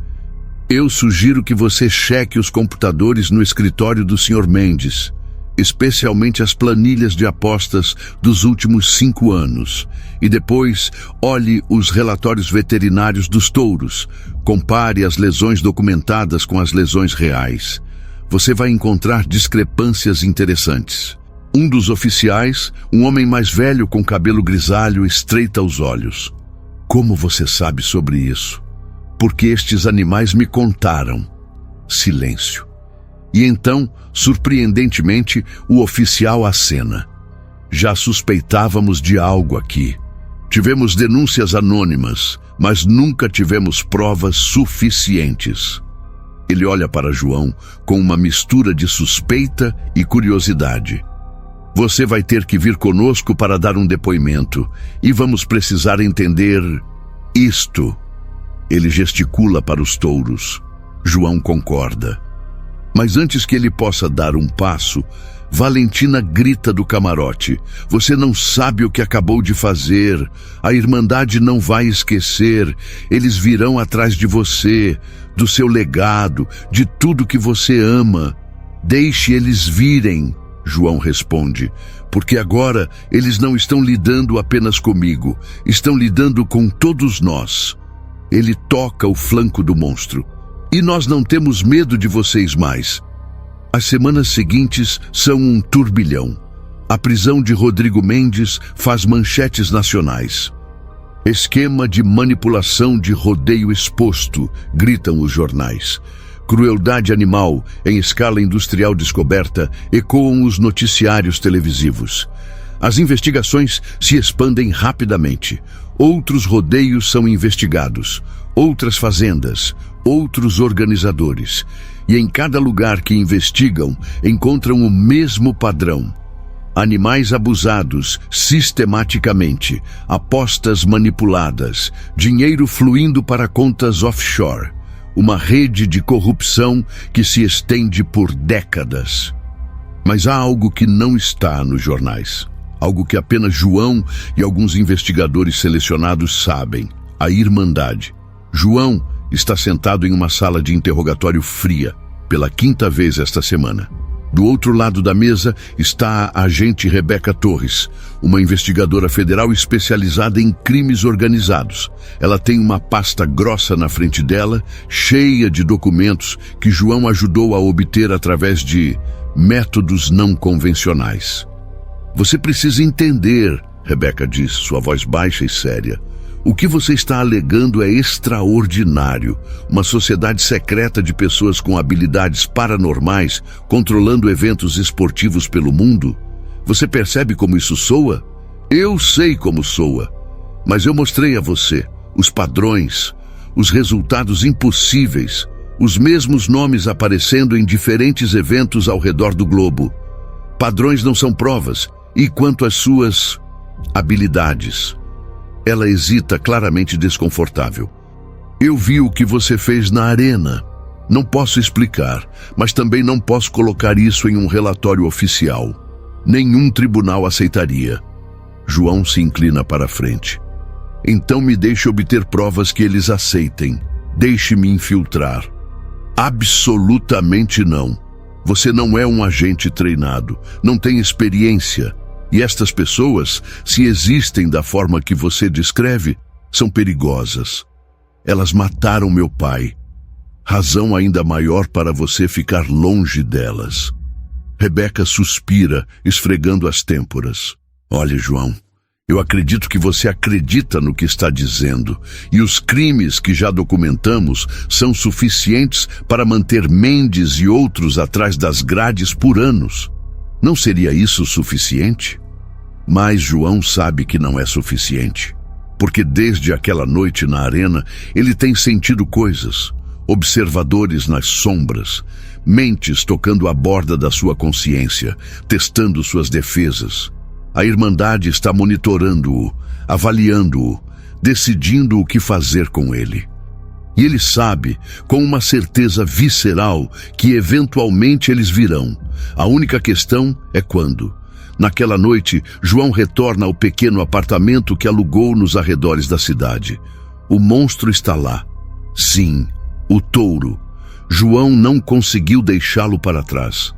"eu sugiro que você cheque os computadores no escritório do Sr. Mendes, especialmente as planilhas de apostas dos últimos 5 anos, e depois olhe os relatórios veterinários dos touros, compare as lesões documentadas com as lesões reais. Você vai encontrar discrepâncias interessantes." Um dos oficiais, um homem mais velho com cabelo grisalho, estreita os olhos. "Como você sabe sobre isso?" "Porque estes animais me contaram." Silêncio. E então, surpreendentemente, o oficial acena. "Já suspeitávamos de algo aqui. Tivemos denúncias anônimas, mas nunca tivemos provas suficientes." Ele olha para João com uma mistura de suspeita e curiosidade. "Você vai ter que vir conosco para dar um depoimento, e vamos precisar entender isto." Ele gesticula para os touros. João concorda. Mas antes que ele possa dar um passo, Valentina grita do camarote: "Você não sabe o que acabou de fazer. A Irmandade não vai esquecer. Eles virão atrás de você, do seu legado, de tudo que você ama." "Deixe eles virem", João responde, "porque agora eles não estão lidando apenas comigo, estão lidando com todos nós." Ele toca o flanco do monstro. "E nós não temos medo de vocês mais." As semanas seguintes são um turbilhão. A prisão de Rodrigo Mendes faz manchetes nacionais. "Esquema de manipulação de rodeio exposto", gritam os jornais. "Crueldade animal em escala industrial descoberta", ecoam os noticiários televisivos. As investigações se expandem rapidamente. Outros rodeios são investigados, outras fazendas, outros organizadores. E em cada lugar que investigam, encontram o mesmo padrão. Animais abusados sistematicamente, apostas manipuladas, dinheiro fluindo para contas offshore, uma rede de corrupção que se estende por décadas. Mas há algo que não está nos jornais. Algo que apenas João e alguns investigadores selecionados sabem. A Irmandade. João está sentado em uma sala de interrogatório fria, pela 5ª vez esta semana. Do outro lado da mesa está a agente Rebeca Torres, uma investigadora federal especializada em crimes organizados. Ela tem uma pasta grossa na frente dela, cheia de documentos que João ajudou a obter através de métodos não convencionais. Você precisa entender, Rebeca disse, sua voz baixa e séria. O que você está alegando é extraordinário. Uma sociedade secreta de pessoas com habilidades paranormais controlando eventos esportivos pelo mundo. Você percebe como isso soa? Eu sei como soa. Mas eu mostrei a você os padrões, os resultados impossíveis, os mesmos nomes aparecendo em diferentes eventos ao redor do globo. Padrões não são provas. E quanto às suas habilidades? Ela hesita, claramente desconfortável. Eu vi o que você fez na arena. Não posso explicar, mas também não posso colocar isso em um relatório oficial. Nenhum tribunal aceitaria. João se inclina para a frente. Então me deixe obter provas que eles aceitem. Deixe-me infiltrar. Absolutamente não. Você não é um agente treinado, não tem experiência. E estas pessoas, se existem da forma que você descreve, são perigosas. Elas mataram meu pai. Razão ainda maior para você ficar longe delas. Rebeca suspira, esfregando as têmporas. Olha, João, eu acredito que você acredita no que está dizendo, e os crimes que já documentamos são suficientes para manter Mendes e outros atrás das grades por anos. Não seria isso suficiente? Mas João sabe que não é suficiente, porque desde aquela noite na arena ele tem sentido coisas, observadores nas sombras, mentes tocando a borda da sua consciência, testando suas defesas. A Irmandade está monitorando-o, avaliando-o, decidindo o que fazer com ele. E ele sabe, com uma certeza visceral, que eventualmente eles virão. A única questão é quando. Naquela noite, João retorna ao pequeno apartamento que alugou nos arredores da cidade. O monstro está lá. Sim, o touro. João não conseguiu deixá-lo para trás.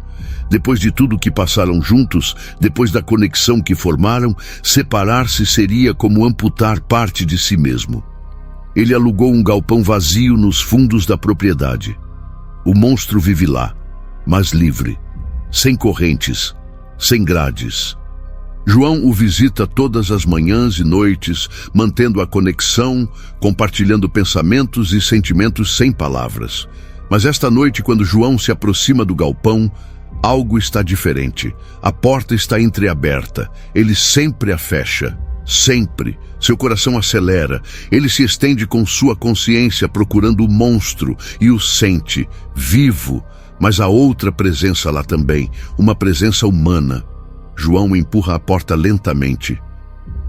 Depois de tudo que passaram juntos, depois da conexão que formaram, separar-se seria como amputar parte de si mesmo. Ele alugou um galpão vazio nos fundos da propriedade. O monstro vive lá, mas livre, sem correntes, sem grades. João o visita todas as manhãs e noites, mantendo a conexão, compartilhando pensamentos e sentimentos sem palavras. Mas esta noite, quando João se aproxima do galpão, algo está diferente. A porta está entreaberta. Ele sempre a fecha. Sempre. Seu coração acelera. Ele se estende com sua consciência procurando o monstro e o sente, vivo. Mas há outra presença lá também, uma presença humana. João empurra a porta lentamente.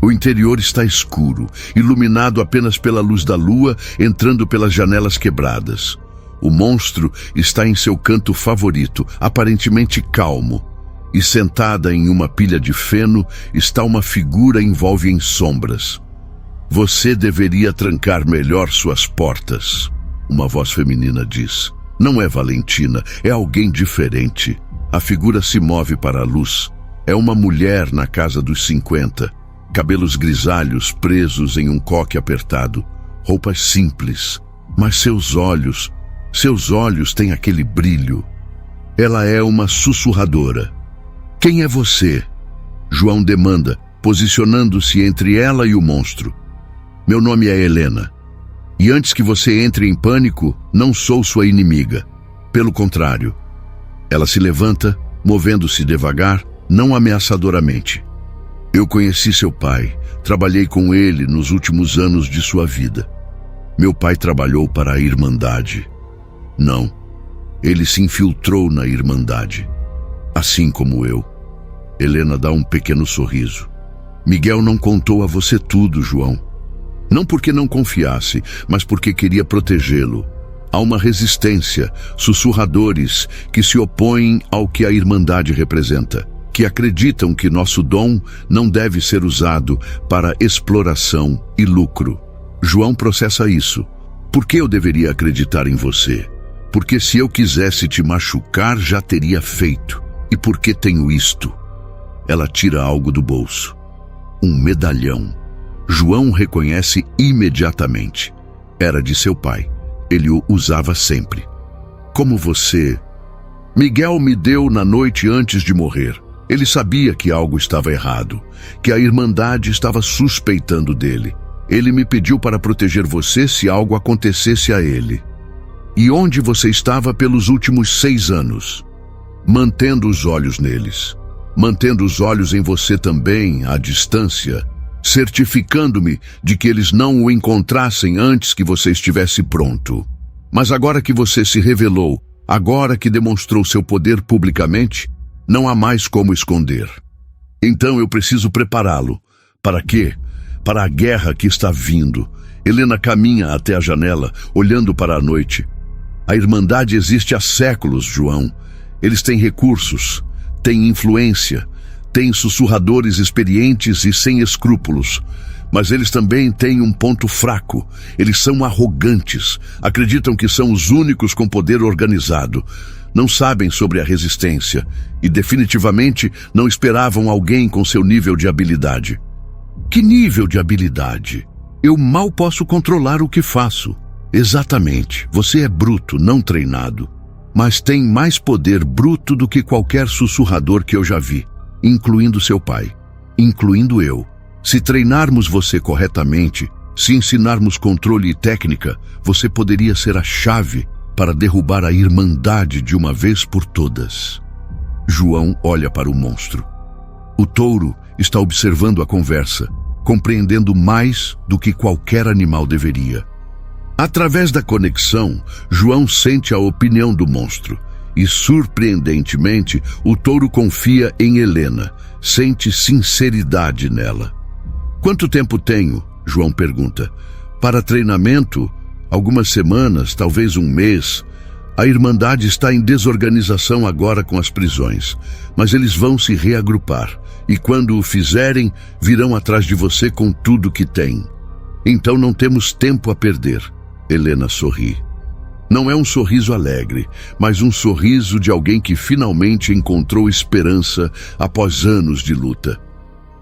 O interior está escuro, iluminado apenas pela luz da lua, entrando pelas janelas quebradas. O monstro está em seu canto favorito, aparentemente calmo. E sentada em uma pilha de feno está uma figura envolve em sombras. Você deveria trancar melhor suas portas, uma voz feminina diz. Não é Valentina, é alguém diferente. A figura se move para a luz. É uma mulher na casa dos 50. Cabelos grisalhos presos em um coque apertado. Roupas simples. Mas seus olhos têm aquele brilho. Ela é uma sussurradora. Quem é você? João demanda, posicionando-se entre ela e o monstro. Meu nome é Helena. E antes que você entre em pânico, não sou sua inimiga. Pelo contrário. Ela se levanta, movendo-se devagar, não ameaçadoramente. Eu conheci seu pai, trabalhei com ele nos últimos anos de sua vida. Meu pai trabalhou para a Irmandade. Não, ele se infiltrou na Irmandade. Assim como eu. Helena dá um pequeno sorriso. Miguel não contou a você tudo, João. Não porque não confiasse, mas porque queria protegê-lo. Há uma resistência, sussurradores que se opõem ao que a Irmandade representa, que acreditam que nosso dom não deve ser usado para exploração e lucro. João processa isso. Por que eu deveria acreditar em você? Porque se eu quisesse te machucar, já teria feito. E por que tenho isto? Ela tira algo do bolso. Um medalhão. João reconhece imediatamente. Era de seu pai. Ele o usava sempre. Como você? Miguel me deu na noite antes de morrer. Ele sabia que algo estava errado, que a Irmandade estava suspeitando dele. Ele me pediu para proteger você se algo acontecesse a ele. E onde você estava pelos últimos 6 anos? Mantendo os olhos neles. Mantendo os olhos em você também, à distância. Certificando-me de que eles não o encontrassem antes que você estivesse pronto. Mas agora que você se revelou, agora que demonstrou seu poder publicamente, não há mais como esconder. Então eu preciso prepará-lo. Para quê? Para a guerra que está vindo. Helena caminha até a janela, olhando para a noite. A Irmandade existe há séculos, João. Eles têm recursos, têm influência, têm sussurradores experientes e sem escrúpulos. Mas eles também têm um ponto fraco. Eles são arrogantes, acreditam que são os únicos com poder organizado. Não sabem sobre a resistência e definitivamente não esperavam alguém com seu nível de habilidade. Que nível de habilidade? Eu mal posso controlar o que faço. Exatamente, você é bruto, não treinado. Mas tem mais poder bruto do que qualquer sussurrador que eu já vi, incluindo seu pai, incluindo eu. Se treinarmos você corretamente, se ensinarmos controle e técnica, você poderia ser a chave para derrubar a Irmandade de uma vez por todas. João olha para o monstro. O touro está observando a conversa, compreendendo mais do que qualquer animal deveria. Através da conexão, João sente a opinião do monstro e, surpreendentemente, o touro confia em Helena, sente sinceridade nela. Quanto tempo tenho? João pergunta. Para treinamento, algumas semanas, talvez um mês. A Irmandade está em desorganização agora com as prisões, mas eles vão se reagrupar e quando o fizerem, virão atrás de você com tudo que têm. Então não temos tempo a perder. Helena sorri. Não é um sorriso alegre, mas um sorriso de alguém que finalmente encontrou esperança após anos de luta.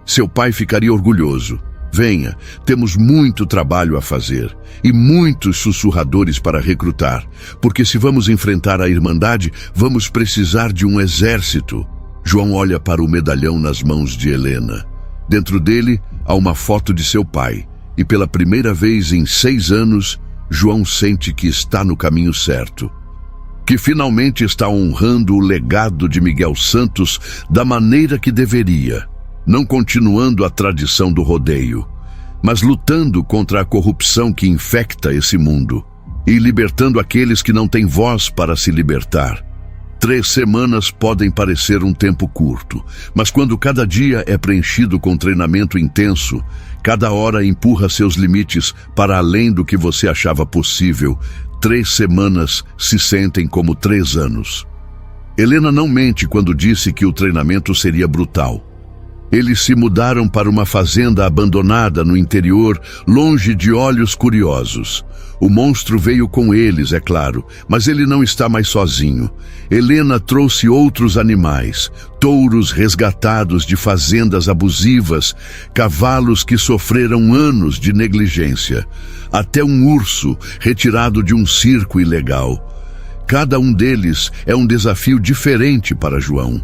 Seu pai ficaria orgulhoso. Venha, temos muito trabalho a fazer e muitos sussurradores para recrutar, porque se vamos enfrentar a Irmandade, vamos precisar de um exército. João olha para o medalhão nas mãos de Helena. Dentro dele há uma foto de seu pai, e pela primeira vez em 6 anos, João sente que está no caminho certo, que finalmente está honrando o legado de Miguel Santos da maneira que deveria, não continuando a tradição do rodeio, mas lutando contra a corrupção que infecta esse mundo e libertando aqueles que não têm voz para se libertar. 3 semanas podem parecer um tempo curto, mas quando cada dia é preenchido com treinamento intenso, cada hora empurra seus limites para além do que você achava possível, 3 semanas se sentem como 3 anos. Helena não mente quando disse que o treinamento seria brutal. Eles se mudaram para uma fazenda abandonada no interior, longe de olhos curiosos. O monstro veio com eles, é claro, mas ele não está mais sozinho. Helena trouxe outros animais, touros resgatados de fazendas abusivas, cavalos que sofreram anos de negligência, até um urso retirado de um circo ilegal. Cada um deles é um desafio diferente para João.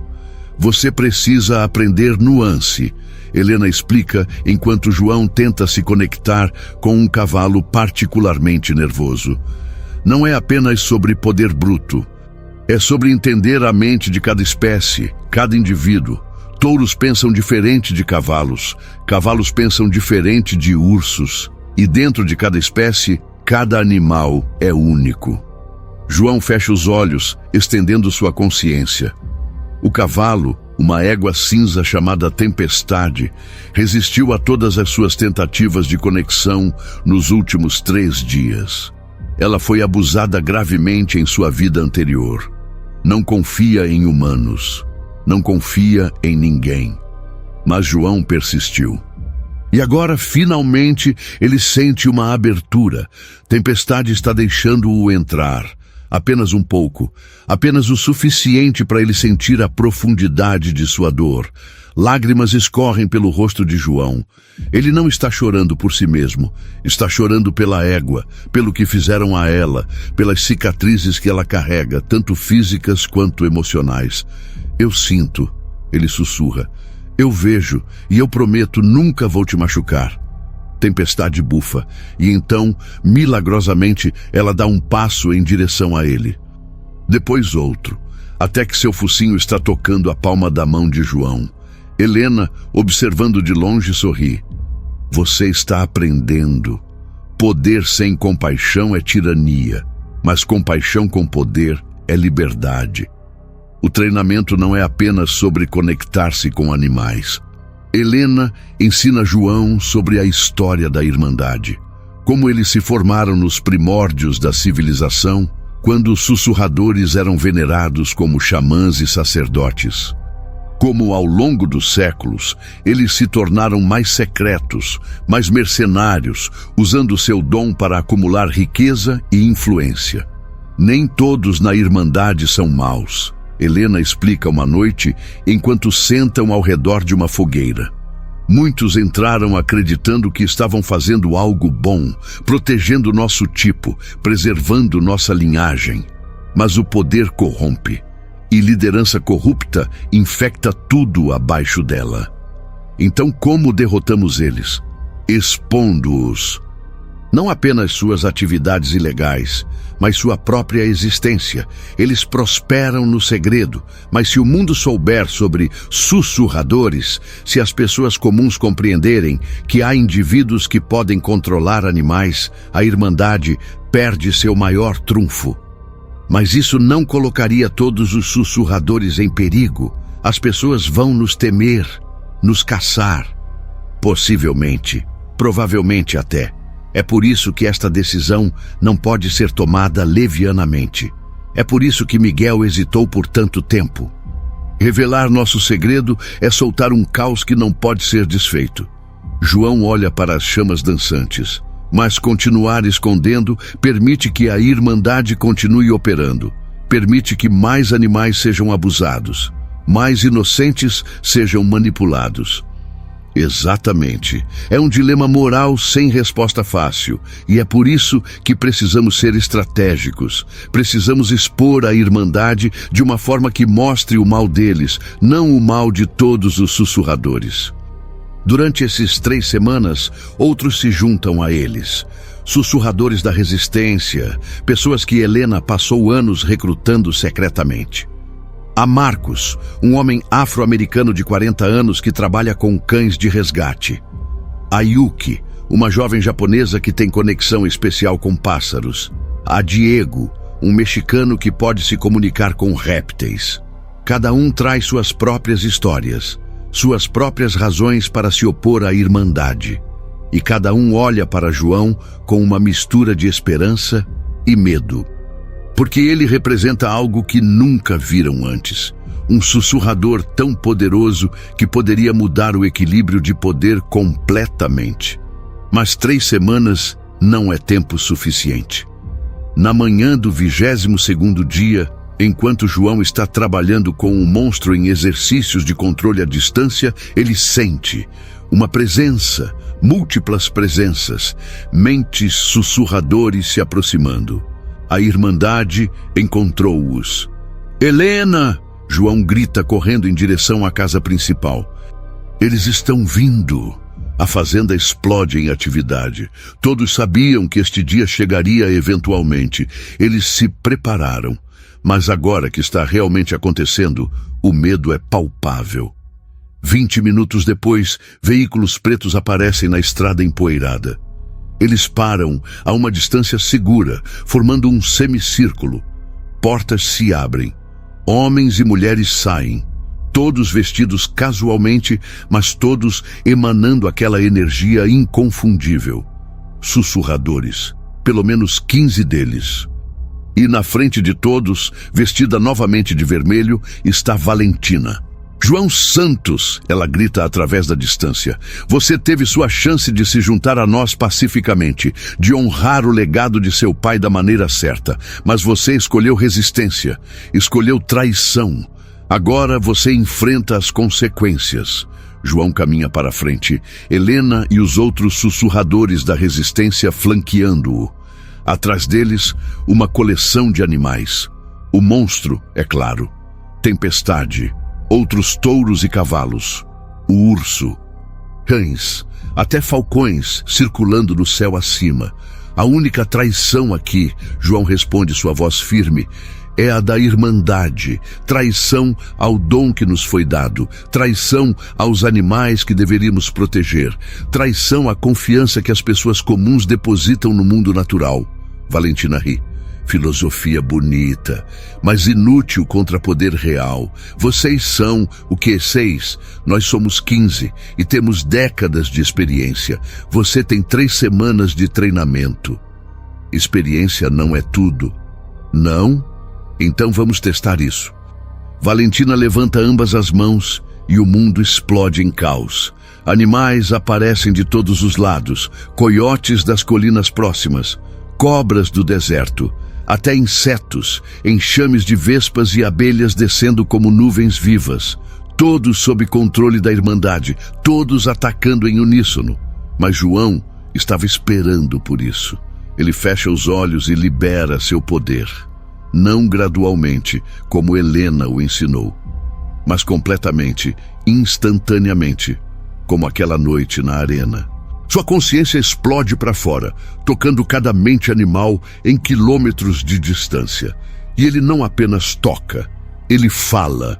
Você precisa aprender nuance, Helena explica enquanto João tenta se conectar com um cavalo particularmente nervoso. Não é apenas sobre poder bruto. É sobre entender a mente de cada espécie, cada indivíduo. Touros pensam diferente de cavalos, cavalos pensam diferente de ursos. E dentro de cada espécie, cada animal é único. João fecha os olhos, estendendo sua consciência. O cavalo, uma égua cinza chamada Tempestade, resistiu a todas as suas tentativas de conexão nos últimos 3 dias. Ela foi abusada gravemente em sua vida anterior. Não confia em humanos. Não confia em ninguém. Mas João persistiu. E agora, finalmente, ele sente uma abertura. Tempestade está deixando-o entrar. Apenas um pouco. Apenas o suficiente para ele sentir a profundidade de sua dor. Lágrimas escorrem pelo rosto de João. Ele não está chorando por si mesmo. Está chorando pela égua, pelo que fizeram a ela, pelas cicatrizes que ela carrega, tanto físicas quanto emocionais. Eu sinto, ele sussurra. Eu vejo e eu prometo nunca vou te machucar. Tempestade bufa, e então, milagrosamente, ela dá um passo em direção a ele. Depois outro, até que seu focinho está tocando a palma da mão de João. Helena, observando de longe, sorri. Você está aprendendo. Poder sem compaixão é tirania, mas compaixão com poder é liberdade. O treinamento não é apenas sobre conectar-se com animais. Helena ensina João sobre a história da Irmandade, como eles se formaram nos primórdios da civilização, quando os sussurradores eram venerados como xamãs e sacerdotes. Como ao longo dos séculos, eles se tornaram mais secretos, mais mercenários, usando seu dom para acumular riqueza e influência. Nem todos na Irmandade são maus. Helena explica uma noite enquanto sentam ao redor de uma fogueira. Muitos entraram acreditando que estavam fazendo algo bom, protegendo nosso tipo, preservando nossa linhagem. Mas o poder corrompe, e liderança corrupta infecta tudo abaixo dela. Então como derrotamos eles? Expondo-os. Não apenas suas atividades ilegais, mas sua própria existência. Eles prosperam no segredo, mas se o mundo souber sobre sussurradores, se as pessoas comuns compreenderem que há indivíduos que podem controlar animais, a Irmandade perde seu maior trunfo. Mas isso não colocaria todos os sussurradores em perigo. As pessoas vão nos temer, nos caçar. Possivelmente, provavelmente até. É por isso que esta decisão não pode ser tomada levianamente. É por isso que Miguel hesitou por tanto tempo. Revelar nosso segredo é soltar um caos que não pode ser desfeito. João olha para as chamas dançantes, mas continuar escondendo permite que a Irmandade continue operando. Permite que mais animais sejam abusados, mais inocentes sejam manipulados. Exatamente. É um dilema moral sem resposta fácil, e é por isso que precisamos ser estratégicos. Precisamos expor a Irmandade de uma forma que mostre o mal deles, não o mal de todos os sussurradores. Durante esses 3 semanas, outros se juntam a eles. Sussurradores da resistência, pessoas que Helena passou anos recrutando secretamente. Há Marcos, um homem afro-americano de 40 anos que trabalha com cães de resgate. A Yuki, uma jovem japonesa que tem conexão especial com pássaros. Há Diego, um mexicano que pode se comunicar com répteis. Cada um traz suas próprias histórias, suas próprias razões para se opor à Irmandade. E cada um olha para João com uma mistura de esperança e medo. Porque ele representa algo que nunca viram antes. Um sussurrador tão poderoso que poderia mudar o equilíbrio de poder completamente. Mas 3 semanas não é tempo suficiente. Na manhã do 22º dia, enquanto João está trabalhando com um monstro em exercícios de controle à distância, ele sente uma presença, múltiplas presenças, mentes sussurradores se aproximando. A Irmandade encontrou-os. Helena! João grita correndo em direção à casa principal. Eles estão vindo. A fazenda explode em atividade. Todos sabiam que este dia chegaria eventualmente. Eles se prepararam. Mas agora que está realmente acontecendo, o medo é palpável. 20 minutos depois, veículos pretos aparecem na estrada empoeirada. Eles param a uma distância segura, formando um semicírculo. Portas se abrem. Homens e mulheres saem. Todos vestidos casualmente, mas todos emanando aquela energia inconfundível. Sussurradores. pelo menos 15 deles. E na frente de todos, vestida novamente de vermelho, está Valentina. João Santos, ela grita através da distância. Você teve sua chance de se juntar a nós pacificamente, de honrar o legado de seu pai da maneira certa. Mas você escolheu resistência, escolheu traição. Agora você enfrenta as consequências. João caminha para a frente, Helena e os outros sussurradores da resistência flanqueando-o. Atrás deles, uma coleção de animais. O monstro, é claro. Tempestade. Outros touros e cavalos, o urso, cães, até falcões circulando no céu acima. A única traição aqui, João responde sua voz firme, é a da irmandade, traição ao dom que nos foi dado, traição aos animais que deveríamos proteger, traição à confiança que as pessoas comuns depositam no mundo natural. Valentina ri. Filosofia bonita, mas inútil contra poder real. Vocês são o que 6, nós somos 15 e temos décadas de experiência. Você tem 3 semanas de treinamento. Experiência não é tudo. Não? Então vamos testar isso. Valentina levanta ambas as mãos e o mundo explode em caos. Animais aparecem de todos os lados, coiotes das colinas próximas, cobras do deserto, até insetos, enxames de vespas e abelhas descendo como nuvens vivas, todos sob controle da Irmandade, todos atacando em uníssono. Mas João estava esperando por isso. Ele fecha os olhos e libera seu poder. Não gradualmente, como Helena o ensinou, mas completamente, instantaneamente, como aquela noite na arena. Sua consciência explode para fora, tocando cada mente animal em quilômetros de distância. E ele não apenas toca, ele fala.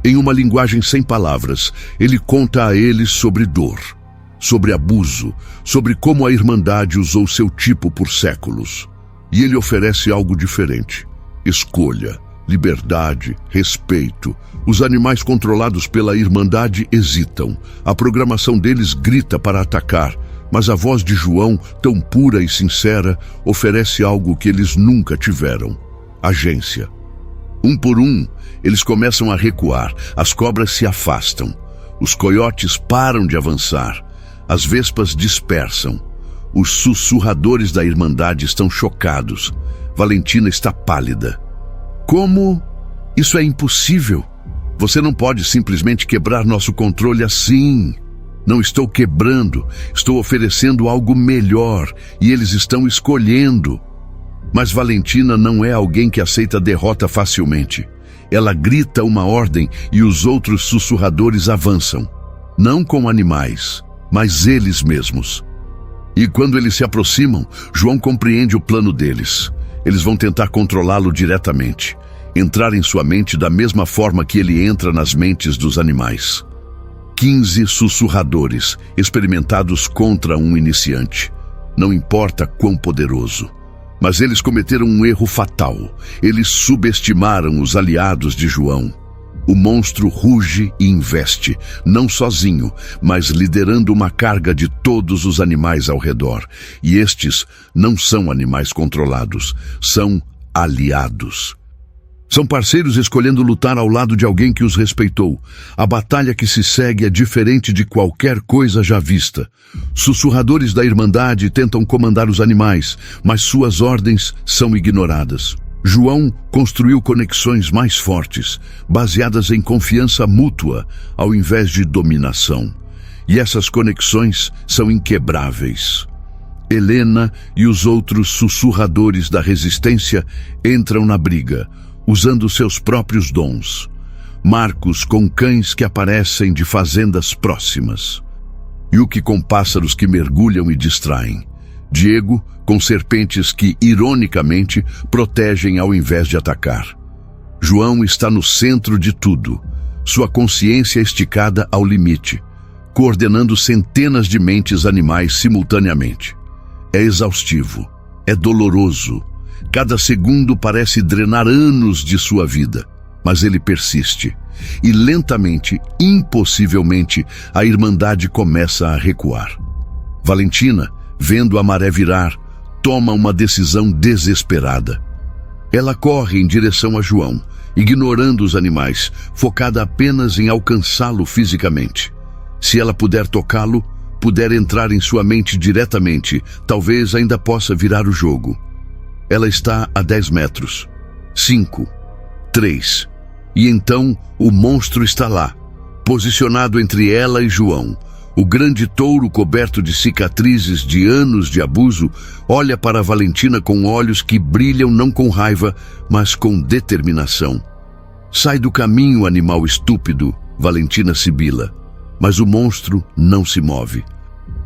Em uma linguagem sem palavras, ele conta a eles sobre dor, sobre abuso, sobre como a Irmandade usou seu tipo por séculos. E ele oferece algo diferente. Escolha, liberdade, respeito. Os animais controlados pela Irmandade hesitam. A programação deles grita para atacar. Mas a voz de João, tão pura e sincera, oferece algo que eles nunca tiveram: agência. Um por um, eles começam a recuar, as cobras se afastam, os coiotes param de avançar, as vespas dispersam, os sussurradores da Irmandade estão chocados, Valentina está pálida. Como? Isso é impossível. Você não pode simplesmente quebrar nosso controle assim. Não estou quebrando, estou oferecendo algo melhor e eles estão escolhendo. Mas Valentina não é alguém que aceita derrota facilmente. Ela grita uma ordem e os outros sussurradores avançam. Não com animais, mas eles mesmos. E quando eles se aproximam, João compreende o plano deles. Eles vão tentar controlá-lo diretamente, entrar em sua mente da mesma forma que ele entra nas mentes dos animais. 15 sussurradores, experimentados contra um iniciante. Não importa quão poderoso. Mas eles cometeram um erro fatal. Eles subestimaram os aliados de João. O monstro ruge e investe, não sozinho, mas liderando uma carga de todos os animais ao redor. E estes não são animais controlados, são aliados. São parceiros escolhendo lutar ao lado de alguém que os respeitou. A batalha que se segue é diferente de qualquer coisa já vista. Sussurradores da Irmandade tentam comandar os animais, mas suas ordens são ignoradas. João construiu conexões mais fortes, baseadas em confiança mútua, ao invés de dominação. E essas conexões são inquebráveis. Helena e os outros sussurradores da resistência entram na briga, usando seus próprios dons. Marcos com cães que aparecem de fazendas próximas. Yuki com pássaros que mergulham e distraem. Diego com serpentes que, ironicamente, protegem ao invés de atacar. João está no centro de tudo, sua consciência esticada ao limite, coordenando centenas de mentes animais simultaneamente. É exaustivo, é doloroso. Cada segundo parece drenar anos de sua vida, mas ele persiste. E lentamente, impossivelmente, a Irmandade começa a recuar. Valentina, vendo a maré virar, toma uma decisão desesperada. Ela corre em direção a João, ignorando os animais, focada apenas em alcançá-lo fisicamente. Se ela puder tocá-lo, puder entrar em sua mente diretamente, talvez ainda possa virar o jogo. Ela está a 10 metros. 5, 3. E então o monstro está lá, posicionado entre ela e João. O grande touro coberto de cicatrizes de anos de abuso olha para Valentina com olhos que brilham não com raiva, mas com determinação. Sai do caminho, animal estúpido, Valentina sibila. Mas o monstro não se move.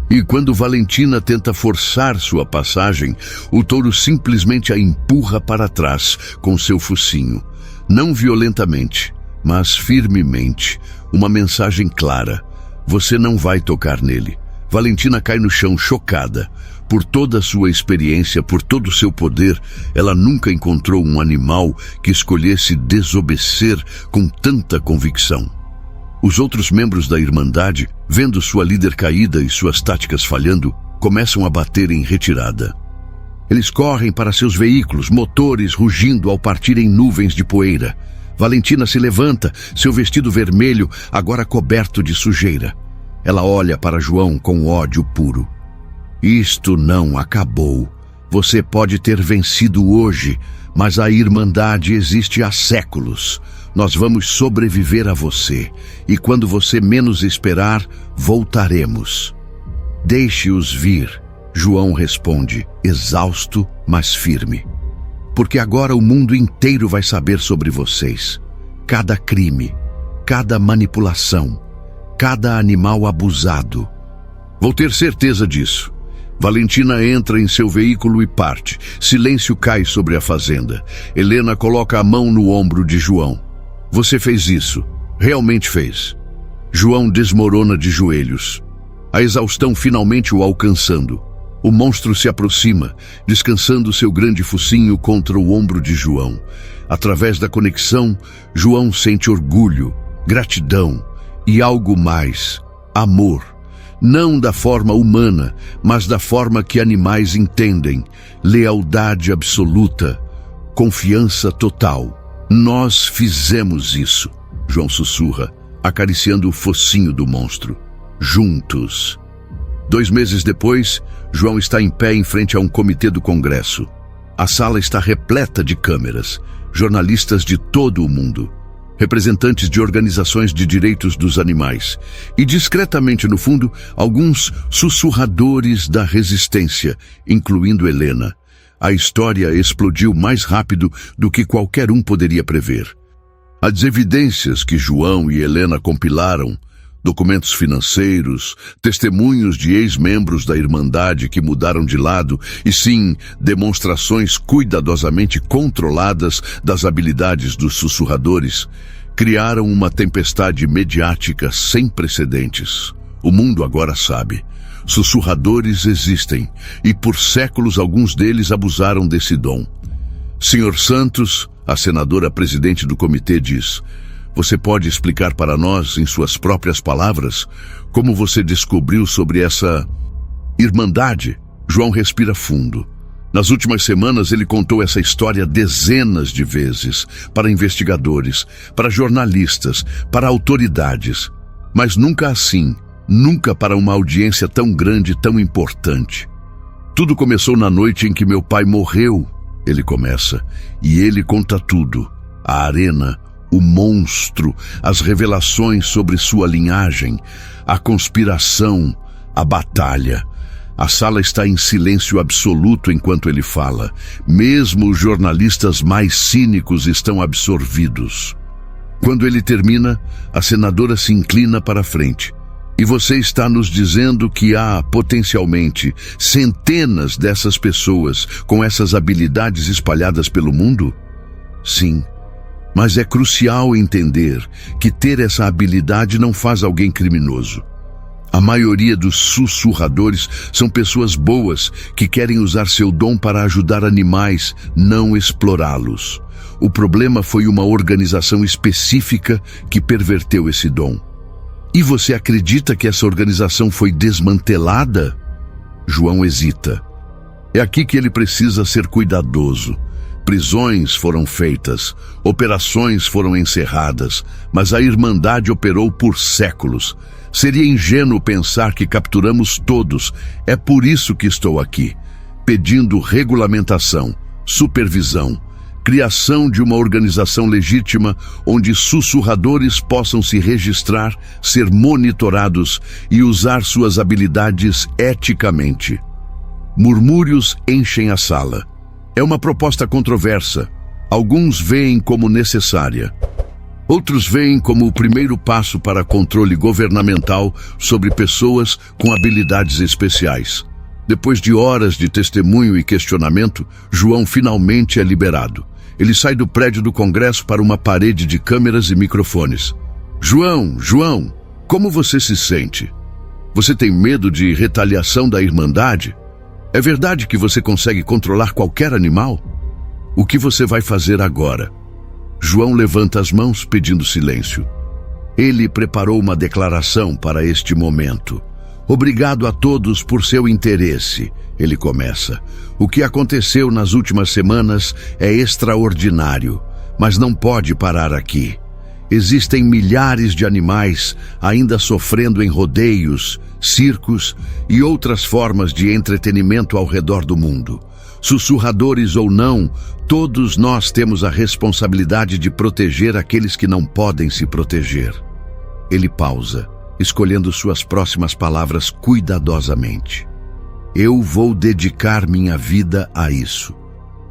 E quando Valentina tenta forçar sua passagem, o touro simplesmente a empurra para trás com seu focinho. Não violentamente, mas firmemente. Uma mensagem clara. Você não vai tocar nele. Valentina cai no chão chocada. Por toda a sua experiência, por todo o seu poder, ela nunca encontrou um animal que escolhesse desobedecer com tanta convicção. Os outros membros da Irmandade, vendo sua líder caída e suas táticas falhando, começam a bater em retirada. Eles correm para seus veículos, motores rugindo ao partirem nuvens de poeira. Valentina se levanta, seu vestido vermelho agora coberto de sujeira. Ela olha para João com ódio puro. Isto não acabou. Você pode ter vencido hoje, mas a Irmandade existe há séculos. Nós vamos sobreviver a você, e quando você menos esperar, voltaremos. Deixe-os vir, João responde, exausto, mas firme. Porque agora o mundo inteiro vai saber sobre vocês. Cada crime, cada manipulação, cada animal abusado. Vou ter certeza disso. Valentina entra em seu veículo e parte. Silêncio cai sobre a fazenda. Helena coloca a mão no ombro de João. Você fez isso. Realmente fez. João desmorona de joelhos. A exaustão finalmente o alcançando. O monstro se aproxima, descansando seu grande focinho contra o ombro de João. Através da conexão, João sente orgulho, gratidão e algo mais, amor. Não da forma humana, mas da forma que animais entendem. Lealdade absoluta, confiança total. Nós fizemos isso, João sussurra, acariciando o focinho do monstro. Juntos. 2 meses depois, João está em pé em frente a um comitê do Congresso. A sala está repleta de câmeras, jornalistas de todo o mundo, representantes de organizações de direitos dos animais e, discretamente no fundo, alguns sussurradores da resistência, incluindo Helena. A história explodiu mais rápido do que qualquer um poderia prever. As evidências que João e Helena compilaram, documentos financeiros, testemunhos de ex-membros da Irmandade que mudaram de lado e, sim, demonstrações cuidadosamente controladas das habilidades dos sussurradores, criaram uma tempestade mediática sem precedentes. O mundo agora sabe. Sussurradores existem, e por séculos alguns deles abusaram desse dom. Sr. Santos, a senadora presidente do comitê, diz: você pode explicar para nós, em suas próprias palavras, como você descobriu sobre essa Irmandade? João respira fundo. Nas últimas semanas ele contou essa história dezenas de vezes para investigadores, para jornalistas, para autoridades, mas nunca assim. Nunca para uma audiência tão grande, tão importante. Tudo começou na noite em que meu pai morreu, ele começa, e ele conta tudo. A arena, o monstro, as revelações sobre sua linhagem, a conspiração, a batalha. A sala está em silêncio absoluto enquanto ele fala. Mesmo os jornalistas mais cínicos estão absorvidos. Quando ele termina, a senadora se inclina para a frente. E você está nos dizendo que há, potencialmente, centenas dessas pessoas com essas habilidades espalhadas pelo mundo? Sim, mas é crucial entender que ter essa habilidade não faz alguém criminoso. A maioria dos sussurradores são pessoas boas que querem usar seu dom para ajudar animais, não explorá-los. O problema foi uma organização específica que perverteu esse dom. E você acredita que essa organização foi desmantelada? João hesita. É aqui que ele precisa ser cuidadoso. Prisões foram feitas, operações foram encerradas, mas a Irmandade operou por séculos. Seria ingênuo pensar que capturamos todos. É por isso que estou aqui, pedindo regulamentação, supervisão, criação de uma organização legítima onde sussurradores possam se registrar, ser monitorados e usar suas habilidades eticamente. Murmúrios enchem a sala. É uma proposta controversa. Alguns veem como necessária. Outros veem como o primeiro passo para controle governamental sobre pessoas com habilidades especiais. Depois de horas de testemunho e questionamento, João finalmente é liberado. Ele sai do prédio do Congresso para uma parede de câmeras e microfones. João, como você se sente? Você tem medo de retaliação da Irmandade? É verdade que você consegue controlar qualquer animal? O que você vai fazer agora? João levanta as mãos pedindo silêncio. Ele preparou uma declaração para este momento. Obrigado a todos por seu interesse, ele começa. O que aconteceu nas últimas semanas é extraordinário, mas não pode parar aqui. Existem milhares de animais ainda sofrendo em rodeios, circos e outras formas de entretenimento ao redor do mundo. Sussurradores ou não, todos nós temos a responsabilidade de proteger aqueles que não podem se proteger. Ele pausa, escolhendo suas próximas palavras cuidadosamente. Eu vou dedicar minha vida a isso.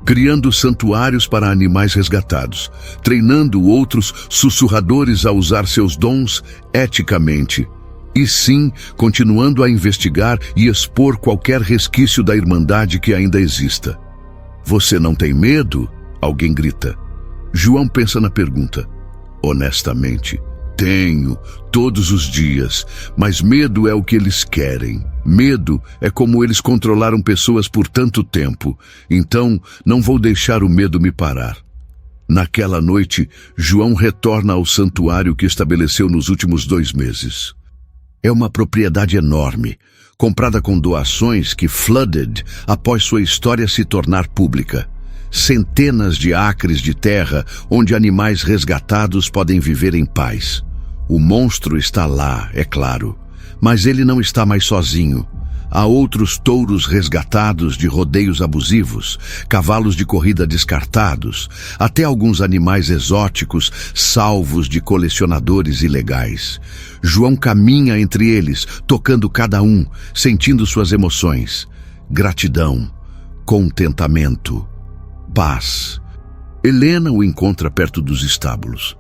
Criando santuários para animais resgatados, treinando outros sussurradores a usar seus dons eticamente. E sim, continuando a investigar e expor qualquer resquício da Irmandade que ainda exista. Você não tem medo? Alguém grita. João pensa na pergunta. Honestamente, tenho, todos os dias, mas medo é o que eles querem. Medo é como eles controlaram pessoas por tanto tempo, então não vou deixar o medo me parar. Naquela noite, João retorna ao santuário que estabeleceu nos últimos 2 meses. É uma propriedade enorme, comprada com doações que flooded após sua história se tornar pública. Centenas de acres de terra onde animais resgatados podem viver em paz. O monstro está lá, é claro, mas ele não está mais sozinho. Há outros touros resgatados de rodeios abusivos, cavalos de corrida descartados, até alguns animais exóticos salvos de colecionadores ilegais. João caminha entre eles, tocando cada um, sentindo suas emoções. Gratidão, contentamento, paz. Helena o encontra perto dos estábulos.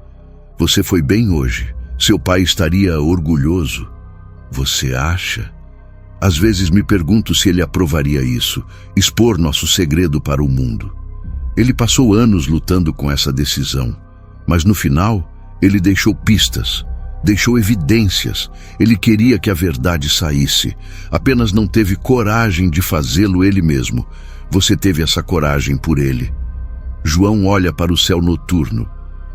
Você foi bem hoje. Seu pai estaria orgulhoso. Você acha? Às vezes me pergunto se ele aprovaria isso, expor nosso segredo para o mundo. Ele passou anos lutando com essa decisão, mas no final ele deixou pistas, deixou evidências. Ele queria que a verdade saísse, apenas não teve coragem de fazê-lo ele mesmo. Você teve essa coragem por ele. João olha para o céu noturno.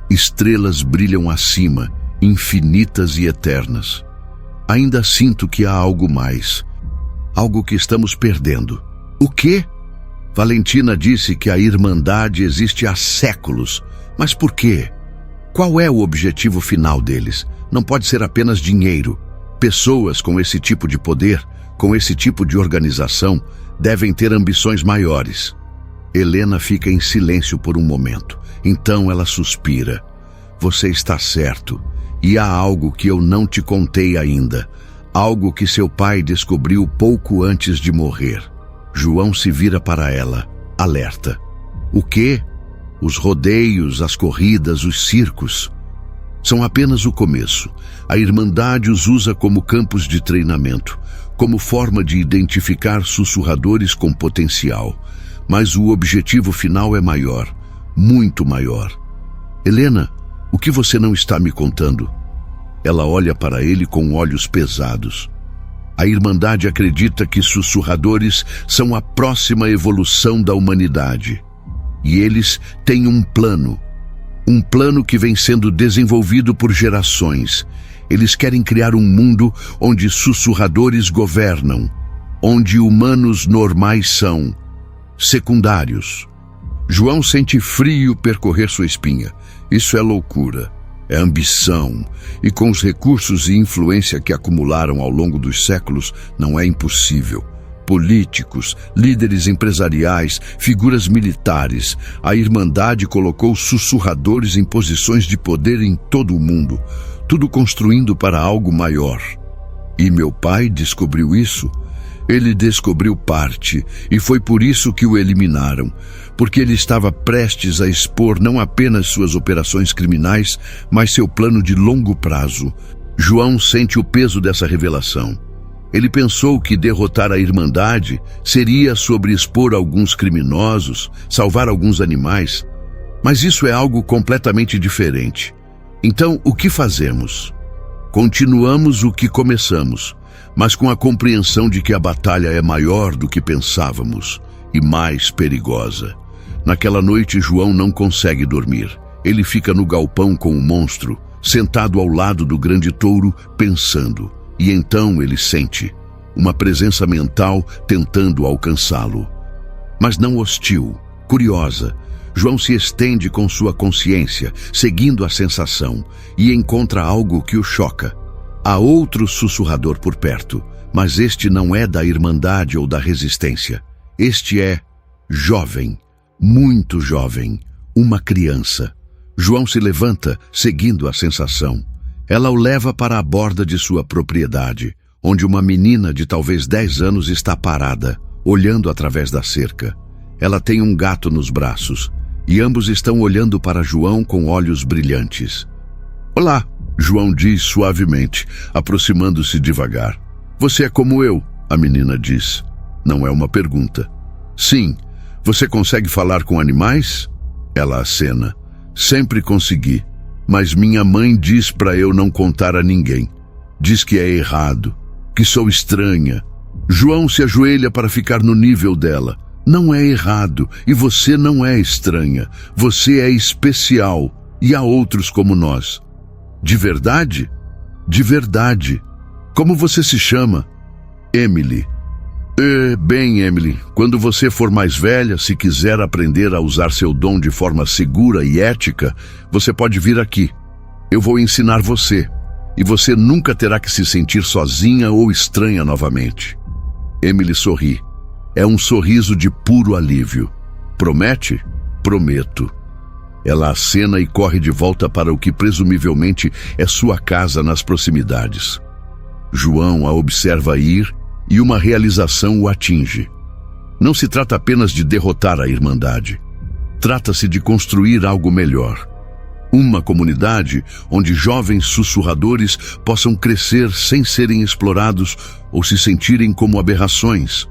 Estrelas brilham acima, infinitas e eternas. Ainda sinto que há algo mais. Algo que estamos perdendo. O quê? Valentina disse que a Irmandade existe há séculos. Mas por quê? Qual é o objetivo final deles? Não pode ser apenas dinheiro. Pessoas com esse tipo de poder, com esse tipo de organização, devem ter ambições maiores. Helena fica em silêncio por um momento. Então ela suspira. Você está certo. E há algo que eu não te contei ainda. Algo que seu pai descobriu pouco antes de morrer. João se vira para ela, alerta. O quê? Os rodeios, as corridas, os circos. São apenas o começo. A Irmandade os usa como campos de treinamento, como forma de identificar sussurradores com potencial. Mas o objetivo final é maior, muito maior. Helena, o que você não está me contando? Ela olha para ele com olhos pesados. A Irmandade acredita que sussurradores são a próxima evolução da humanidade. E eles têm um plano que vem sendo desenvolvido por gerações. Eles querem criar um mundo onde sussurradores governam, onde humanos normais são secundários. João sente frio percorrer sua espinha. Isso é loucura, é ambição, e com os recursos e influência que acumularam ao longo dos séculos, não é impossível. Políticos, líderes empresariais, figuras militares, a Irmandade colocou sussurradores em posições de poder em todo o mundo, tudo construindo para algo maior. E meu pai descobriu isso. Ele descobriu parte, e foi por isso que o eliminaram, porque ele estava prestes a expor não apenas suas operações criminais, mas seu plano de longo prazo. João sente o peso dessa revelação. Ele pensou que derrotar a Irmandade seria sobre expor alguns criminosos, salvar alguns animais, mas isso é algo completamente diferente. Então, o que fazemos? Continuamos o que começamos, mas com a compreensão de que a batalha é maior do que pensávamos e mais perigosa. Naquela noite, João não consegue dormir. Ele fica no galpão com o monstro, sentado ao lado do grande touro, pensando. E então ele sente uma presença mental tentando alcançá-lo. Mas não hostil, curiosa. João se estende com sua consciência, seguindo a sensação, e encontra algo que o choca. Há outro sussurrador por perto, mas este não é da Irmandade ou da Resistência. Este é jovem, muito jovem, uma criança. João se levanta, seguindo a sensação. Ela o leva para a borda de sua propriedade, onde uma menina de talvez 10 anos está parada, olhando através da cerca. Ela tem um gato nos braços, e ambos estão olhando para João com olhos brilhantes. Olá, João diz suavemente, aproximando-se devagar. Você é como eu, a menina diz. Não é uma pergunta. Sim, você consegue falar com animais? Ela acena. Sempre consegui, mas minha mãe diz para eu não contar a ninguém. Diz que é errado, que sou estranha. João se ajoelha para ficar no nível dela. Não é errado, e você não é estranha. Você é especial, e há outros como nós. De verdade? De verdade. Como você se chama? Emily. Bem, Emily, quando você for mais velha, se quiser aprender a usar seu dom de forma segura e ética, você pode vir aqui. Eu vou ensinar você, e você nunca terá que se sentir sozinha ou estranha novamente. Emily sorri. É um sorriso de puro alívio. Promete? Prometo. Ela acena e corre de volta para o que presumivelmente é sua casa nas proximidades. João a observa ir e uma realização o atinge. Não se trata apenas de derrotar a Irmandade. Trata-se de construir algo melhor. Uma comunidade onde jovens sussurradores possam crescer sem serem explorados ou se sentirem como aberrações.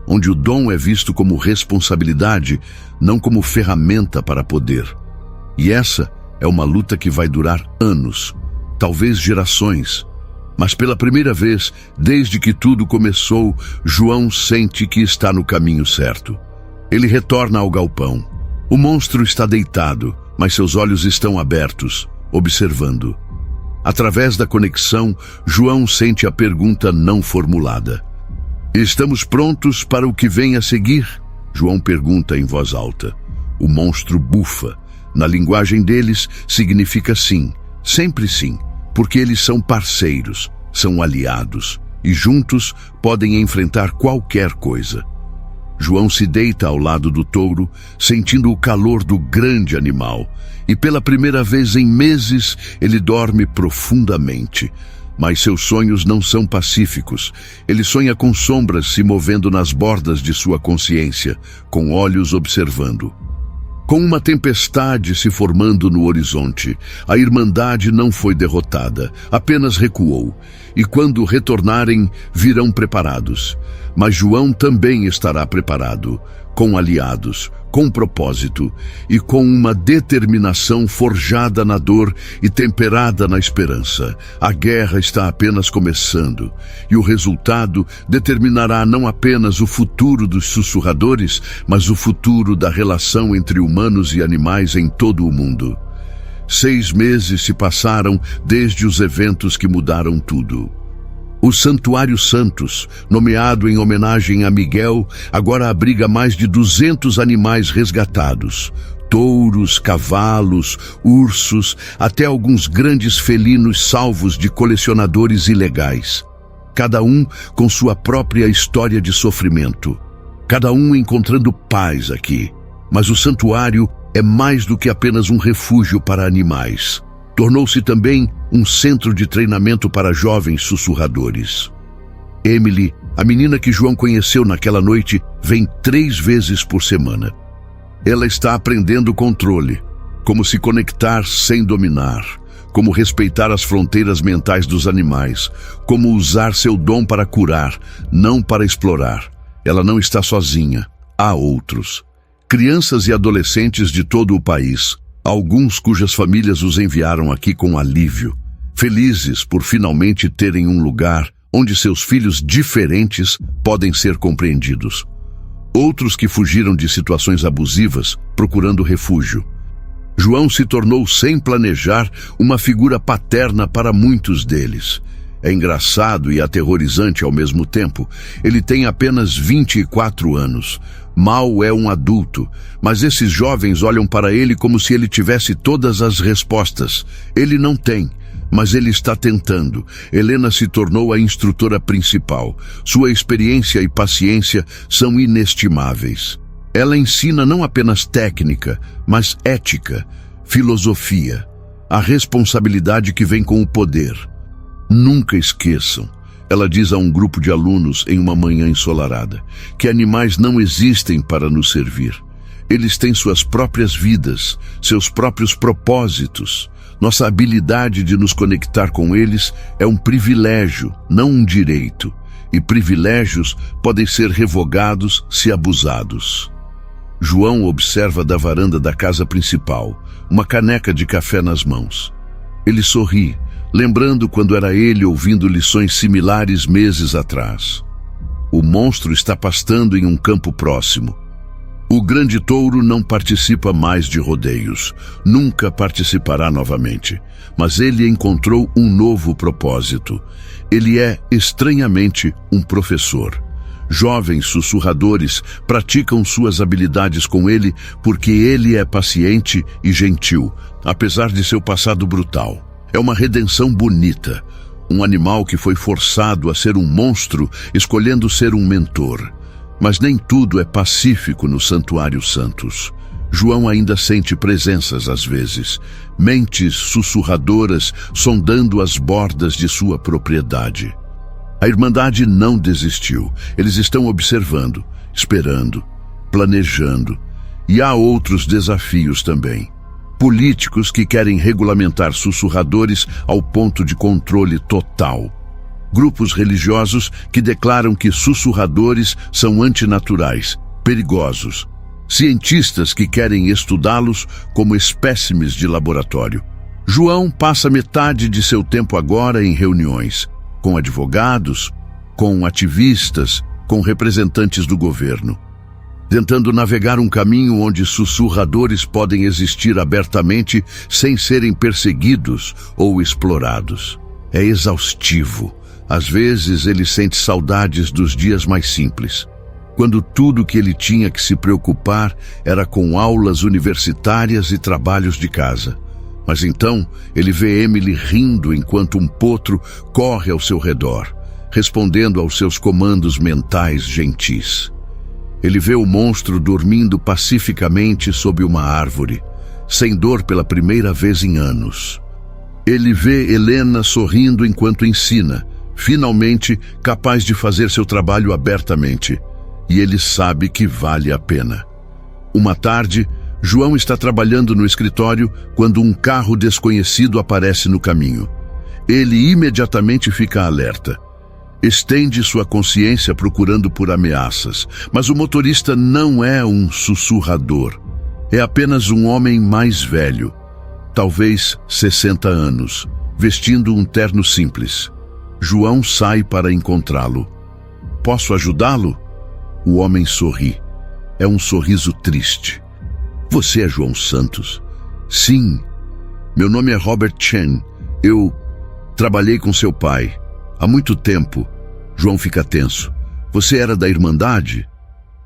Onde o dom é visto como responsabilidade, não como ferramenta para poder. E essa é uma luta que vai durar anos, talvez gerações. Mas pela primeira vez, desde que tudo começou, João sente que está no caminho certo. Ele retorna ao galpão. O monstro está deitado, mas seus olhos estão abertos, observando. Através da conexão, João sente a pergunta não formulada. Estamos prontos para o que vem a seguir? João pergunta em voz alta. O monstro bufa. Na linguagem deles, significa sim, sempre sim, porque eles são parceiros, são aliados, e juntos podem enfrentar qualquer coisa. João se deita ao lado do touro, sentindo o calor do grande animal, e pela primeira vez em meses ele dorme profundamente. Mas seus sonhos não são pacíficos. Ele sonha com sombras se movendo nas bordas de sua consciência, com olhos observando. Com uma tempestade se formando no horizonte, a Irmandade não foi derrotada, apenas recuou, e quando retornarem, virão preparados. Mas João também estará preparado, com aliados, com propósito e com uma determinação forjada na dor e temperada na esperança. A guerra está apenas começando, e o resultado determinará não apenas o futuro dos sussurradores, mas o futuro da relação entre humanos e animais em todo o mundo. 6 meses se passaram desde os eventos que mudaram tudo. O Santuário Santos, nomeado em homenagem a Miguel, agora abriga mais de 200 animais resgatados. Touros, cavalos, ursos, até alguns grandes felinos salvos de colecionadores ilegais. Cada um com sua própria história de sofrimento. Cada um encontrando paz aqui. Mas o santuário é mais do que apenas um refúgio para animais. Tornou-se também um centro de treinamento para jovens sussurradores. Emily, a menina que João conheceu naquela noite, vem 3 vezes por semana. Ela está aprendendo controle, como se conectar sem dominar, como respeitar as fronteiras mentais dos animais, como usar seu dom para curar, não para explorar. Ela não está sozinha, há outros. Crianças e adolescentes de todo o país, alguns cujas famílias os enviaram aqui com alívio, felizes por finalmente terem um lugar onde seus filhos diferentes podem ser compreendidos. Outros que fugiram de situações abusivas, procurando refúgio. João se tornou, sem planejar, uma figura paterna para muitos deles. É engraçado e aterrorizante ao mesmo tempo. Ele tem apenas 24 anos. Mal é um adulto, mas esses jovens olham para ele como se ele tivesse todas as respostas. Ele não tem, mas ele está tentando. Helena se tornou a instrutora principal. Sua experiência e paciência são inestimáveis. Ela ensina não apenas técnica, mas ética, filosofia, a responsabilidade que vem com o poder. Nunca esqueçam, ela diz a um grupo de alunos em uma manhã ensolarada, que animais não existem para nos servir. Eles têm suas próprias vidas, seus próprios propósitos. Nossa habilidade de nos conectar com eles é um privilégio, não um direito. E privilégios podem ser revogados se abusados. João observa da varanda da casa principal, uma caneca de café nas mãos. Ele sorri, lembrando quando era ele ouvindo lições similares meses atrás. O monstro está pastando em um campo próximo. O grande touro não participa mais de rodeios, nunca participará novamente, mas ele encontrou um novo propósito. Ele é, estranhamente, um professor. Jovens sussurradores praticam suas habilidades com ele porque ele é paciente e gentil, apesar de seu passado brutal. É uma redenção bonita. Um animal que foi forçado a ser um monstro, escolhendo ser um mentor. Mas nem tudo é pacífico no Santuário Santos. João ainda sente presenças às vezes, mentes sussurradoras sondando as bordas de sua propriedade. A Irmandade não desistiu. Eles estão observando, esperando, planejando. E há outros desafios também. Políticos que querem regulamentar sussurradores ao ponto de controle total. Grupos religiosos que declaram que sussurradores são antinaturais, perigosos. Cientistas que querem estudá-los como espécimes de laboratório. João passa metade de seu tempo agora em reuniões, com advogados, com ativistas, com representantes do governo, tentando navegar um caminho onde sussurradores podem existir abertamente sem serem perseguidos ou explorados. É exaustivo. Às vezes ele sente saudades dos dias mais simples, quando tudo que ele tinha que se preocupar era com aulas universitárias e trabalhos de casa. Mas então ele vê Emily rindo enquanto um potro corre ao seu redor, respondendo aos seus comandos mentais gentis. Ele vê o monstro dormindo pacificamente sob uma árvore, sem dor pela primeira vez em anos. Ele vê Helena sorrindo enquanto ensina, finalmente capaz de fazer seu trabalho abertamente. E ele sabe que vale a pena. Uma tarde, João está trabalhando no escritório quando um carro desconhecido aparece no caminho. Ele imediatamente fica alerta. Estende sua consciência procurando por ameaças, mas o motorista não é um sussurrador. É apenas um homem mais velho, talvez 60 anos, vestindo um terno simples. João sai para encontrá-lo. Posso ajudá-lo? O homem sorri. É um sorriso triste. Você é João Santos? Sim. Meu nome é Robert Chen. Eu trabalhei com seu pai. Há muito tempo. João fica tenso. Você era da Irmandade?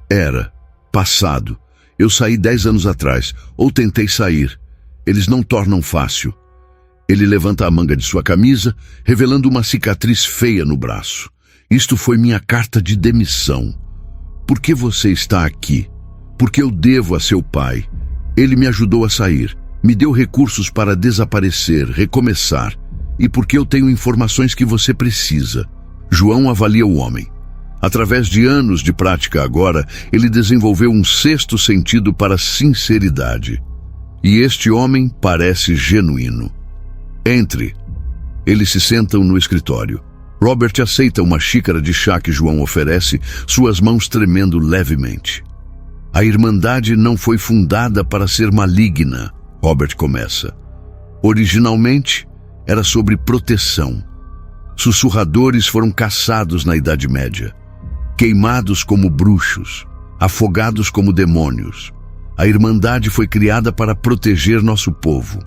Era. Passado. Eu saí 10 anos atrás. Ou tentei sair. Eles não tornam fácil. Ele levanta a manga de sua camisa, revelando uma cicatriz feia no braço. Isto foi minha carta de demissão. Por que você está aqui? Porque eu devo a seu pai. Ele me ajudou a sair. Me deu recursos para desaparecer, recomeçar. E porque eu tenho informações que você precisa. João avalia o homem. Através de anos de prática agora, ele desenvolveu um sexto sentido para a sinceridade. E este homem parece genuíno. Entre. Eles se sentam no escritório. Robert aceita uma xícara de chá que João oferece, suas mãos tremendo levemente. A Irmandade não foi fundada para ser maligna, Robert começa. Originalmente, era sobre proteção. Sussurradores foram caçados na Idade Média, queimados como bruxos, afogados como demônios. A Irmandade foi criada para proteger nosso povo,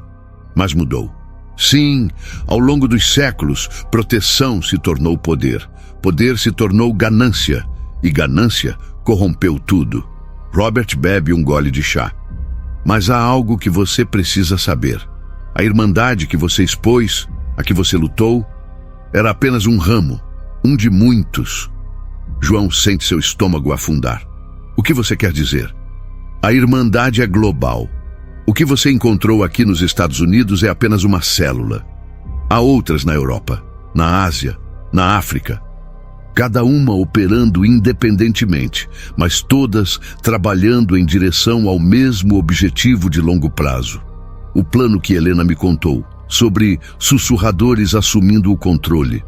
mas mudou. Sim, ao longo dos séculos, proteção se tornou poder. Poder se tornou ganância, e ganância corrompeu tudo. Robert bebe um gole de chá. Mas há algo que você precisa saber. A Irmandade que você expôs, a que você lutou, era apenas um ramo, um de muitos. João sente seu estômago afundar. O que você quer dizer? A Irmandade é global. O que você encontrou aqui nos Estados Unidos é apenas uma célula. Há outras na Europa, na Ásia, na África. Cada uma operando independentemente, mas todas trabalhando em direção ao mesmo objetivo de longo prazo. O plano que Helena me contou, sobre sussurradores assumindo o controle.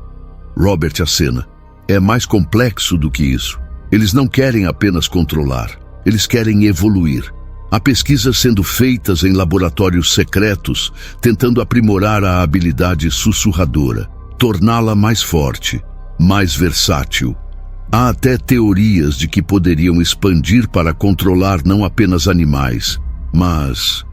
Robert acena. É mais complexo do que isso. Eles não querem apenas controlar, eles querem evoluir. Há pesquisas sendo feitas em laboratórios secretos, tentando aprimorar a habilidade sussurradora, torná-la mais forte, mais versátil. Há até teorias de que poderiam expandir para controlar não apenas animais, mas...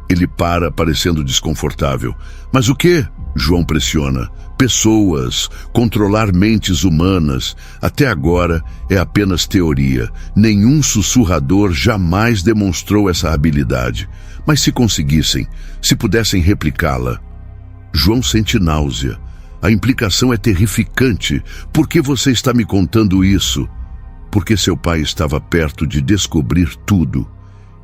Ele para, parecendo desconfortável. Mas o quê? João pressiona. Pessoas, controlar mentes humanas. Até agora é apenas teoria. Nenhum sussurrador jamais demonstrou essa habilidade. Mas se conseguissem, se pudessem replicá-la... João sente náusea. A implicação é terrificante. Por que você está me contando isso? Porque seu pai estava perto de descobrir tudo.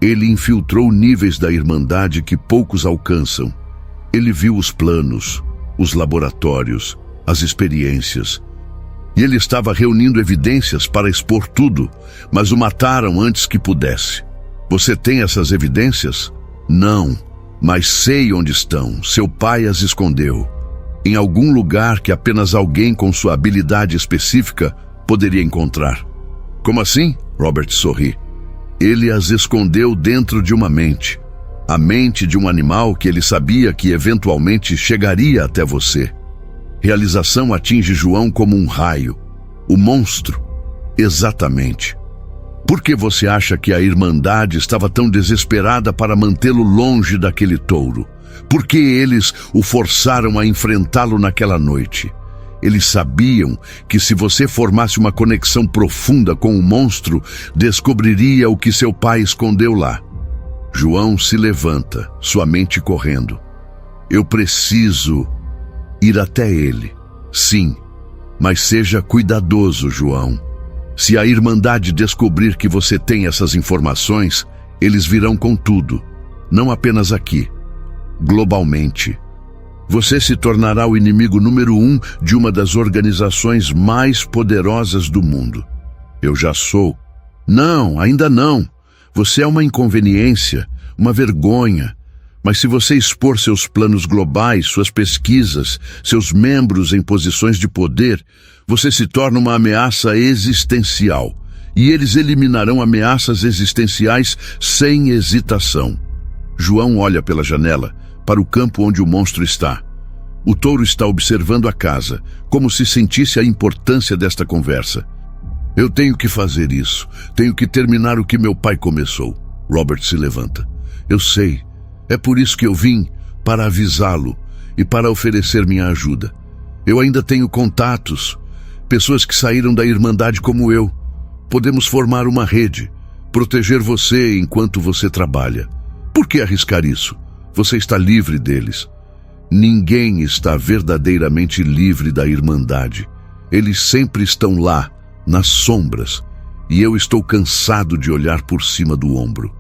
Ele infiltrou níveis da Irmandade que poucos alcançam. Ele viu os planos, os laboratórios, as experiências. E ele estava reunindo evidências para expor tudo, mas o mataram antes que pudesse. Você tem essas evidências? Não, mas sei onde estão. Seu pai as escondeu. Em algum lugar que apenas alguém com sua habilidade específica poderia encontrar. Como assim? Robert sorri. Ele as escondeu dentro de uma mente. A mente de um animal que ele sabia que eventualmente chegaria até você. Realização atinge João como um raio. O monstro. Exatamente. Por que você acha que a Irmandade estava tão desesperada para mantê-lo longe daquele touro? Por que eles o forçaram a enfrentá-lo naquela noite? Eles sabiam que se você formasse uma conexão profunda com o monstro, descobriria o que seu pai escondeu lá. João se levanta, sua mente correndo. Eu preciso ir até ele. Sim, mas seja cuidadoso, João. Se a Irmandade descobrir que você tem essas informações, eles virão com tudo. Não apenas aqui, globalmente. Você se tornará o inimigo número 1 de uma das organizações mais poderosas do mundo. Eu já sou. Não, ainda não. Você é uma inconveniência, uma vergonha. Mas se você expor seus planos globais, suas pesquisas, seus membros em posições de poder, você se torna uma ameaça existencial. E eles eliminarão ameaças existenciais sem hesitação. João olha pela janela para o campo onde o monstro está. O touro está observando a casa, como se sentisse a importância desta conversa. Eu tenho que fazer isso. Tenho que terminar o que meu pai começou. Robert se levanta. Eu sei. É por isso que eu vim, para avisá-lo e para oferecer minha ajuda. Eu ainda tenho contatos, pessoas que saíram da Irmandade como eu. Podemos formar uma rede, proteger você enquanto você trabalha. Por que arriscar isso? Você está livre deles. Ninguém está verdadeiramente livre da Irmandade. Eles sempre estão lá, nas sombras, e eu estou cansado de olhar por cima do ombro.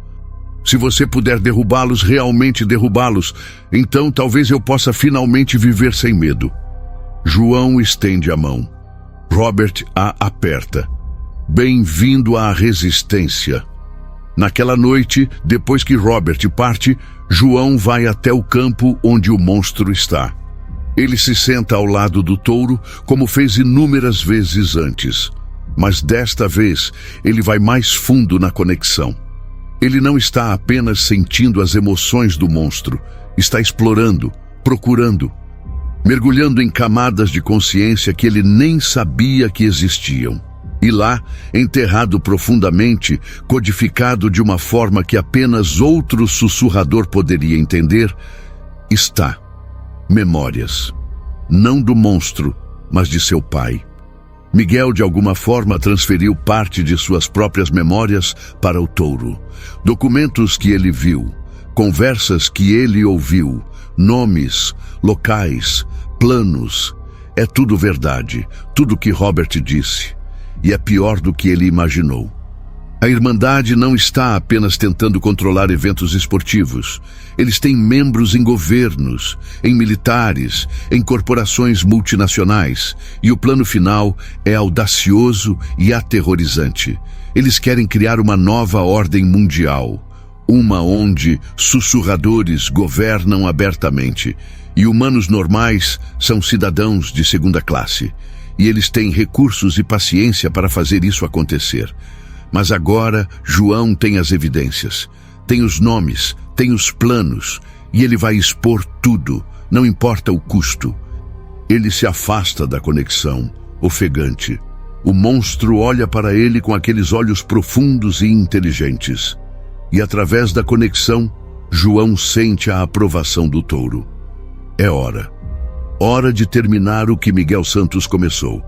Se você puder derrubá-los, realmente derrubá-los, então talvez eu possa finalmente viver sem medo. João estende a mão. Robert a aperta. Bem-vindo à resistência. Naquela noite, depois que Robert parte, João vai até o campo onde o monstro está. Ele se senta ao lado do touro, como fez inúmeras vezes antes. Mas desta vez, ele vai mais fundo na conexão. Ele não está apenas sentindo as emoções do monstro, está explorando, procurando, mergulhando em camadas de consciência que ele nem sabia que existiam. E lá, enterrado profundamente, codificado de uma forma que apenas outro sussurrador poderia entender, está memórias. Não do monstro, mas de seu pai. Miguel, de alguma forma, transferiu parte de suas próprias memórias para o touro. Documentos que ele viu, conversas que ele ouviu, nomes, locais, planos. É tudo verdade, tudo que Robert disse. E é pior do que ele imaginou. A Irmandade não está apenas tentando controlar eventos esportivos. Eles têm membros em governos, em militares, em corporações multinacionais. E o plano final é audacioso e aterrorizante. Eles querem criar uma nova ordem mundial. Uma onde sussurradores governam abertamente. E humanos normais são cidadãos de segunda classe. E eles têm recursos e paciência para fazer isso acontecer. Mas agora, João tem as evidências, tem os nomes, tem os planos, e ele vai expor tudo, não importa o custo. Ele se afasta da conexão, ofegante. O monstro olha para ele com aqueles olhos profundos e inteligentes. E através da conexão, João sente a aprovação do touro. É hora. Hora de terminar o que Miguel Santos começou.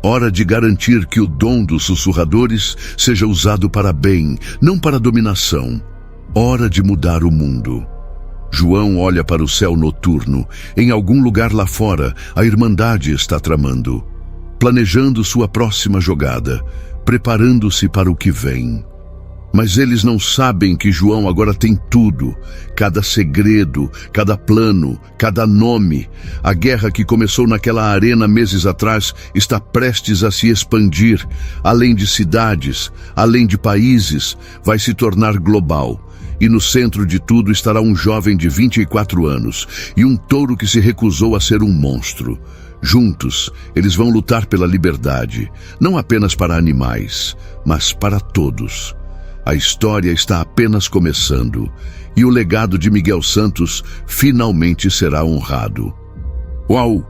Hora de garantir que o dom dos sussurradores seja usado para bem, não para dominação. Hora de mudar o mundo. João olha para o céu noturno. Em algum lugar lá fora, a Irmandade está tramando, planejando sua próxima jogada, preparando-se para o que vem. Mas eles não sabem que João agora tem tudo, cada segredo, cada plano, cada nome. A guerra que começou naquela arena meses atrás está prestes a se expandir. Além de cidades, além de países, vai se tornar global. E no centro de tudo estará um jovem de 24 anos e um touro que se recusou a ser um monstro. Juntos, eles vão lutar pela liberdade, não apenas para animais, mas para todos. A história está apenas começando e o legado de Miguel Santos finalmente será honrado. Uau!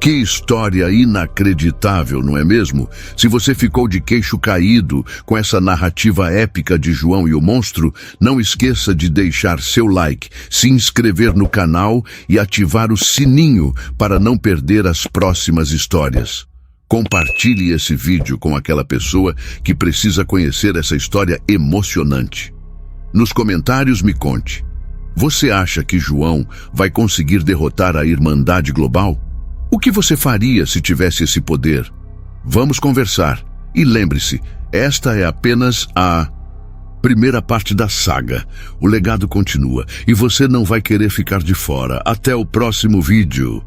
Que história inacreditável, não é mesmo? Se você ficou de queixo caído com essa narrativa épica de João e o monstro, não esqueça de deixar seu like, se inscrever no canal e ativar o sininho para não perder as próximas histórias. Compartilhe esse vídeo com aquela pessoa que precisa conhecer essa história emocionante. Nos comentários me conte, você acha que João vai conseguir derrotar a Irmandade Global? O que você faria se tivesse esse poder? Vamos conversar. E lembre-se, esta é apenas a primeira parte da saga. O legado continua e você não vai querer ficar de fora. Até o próximo vídeo.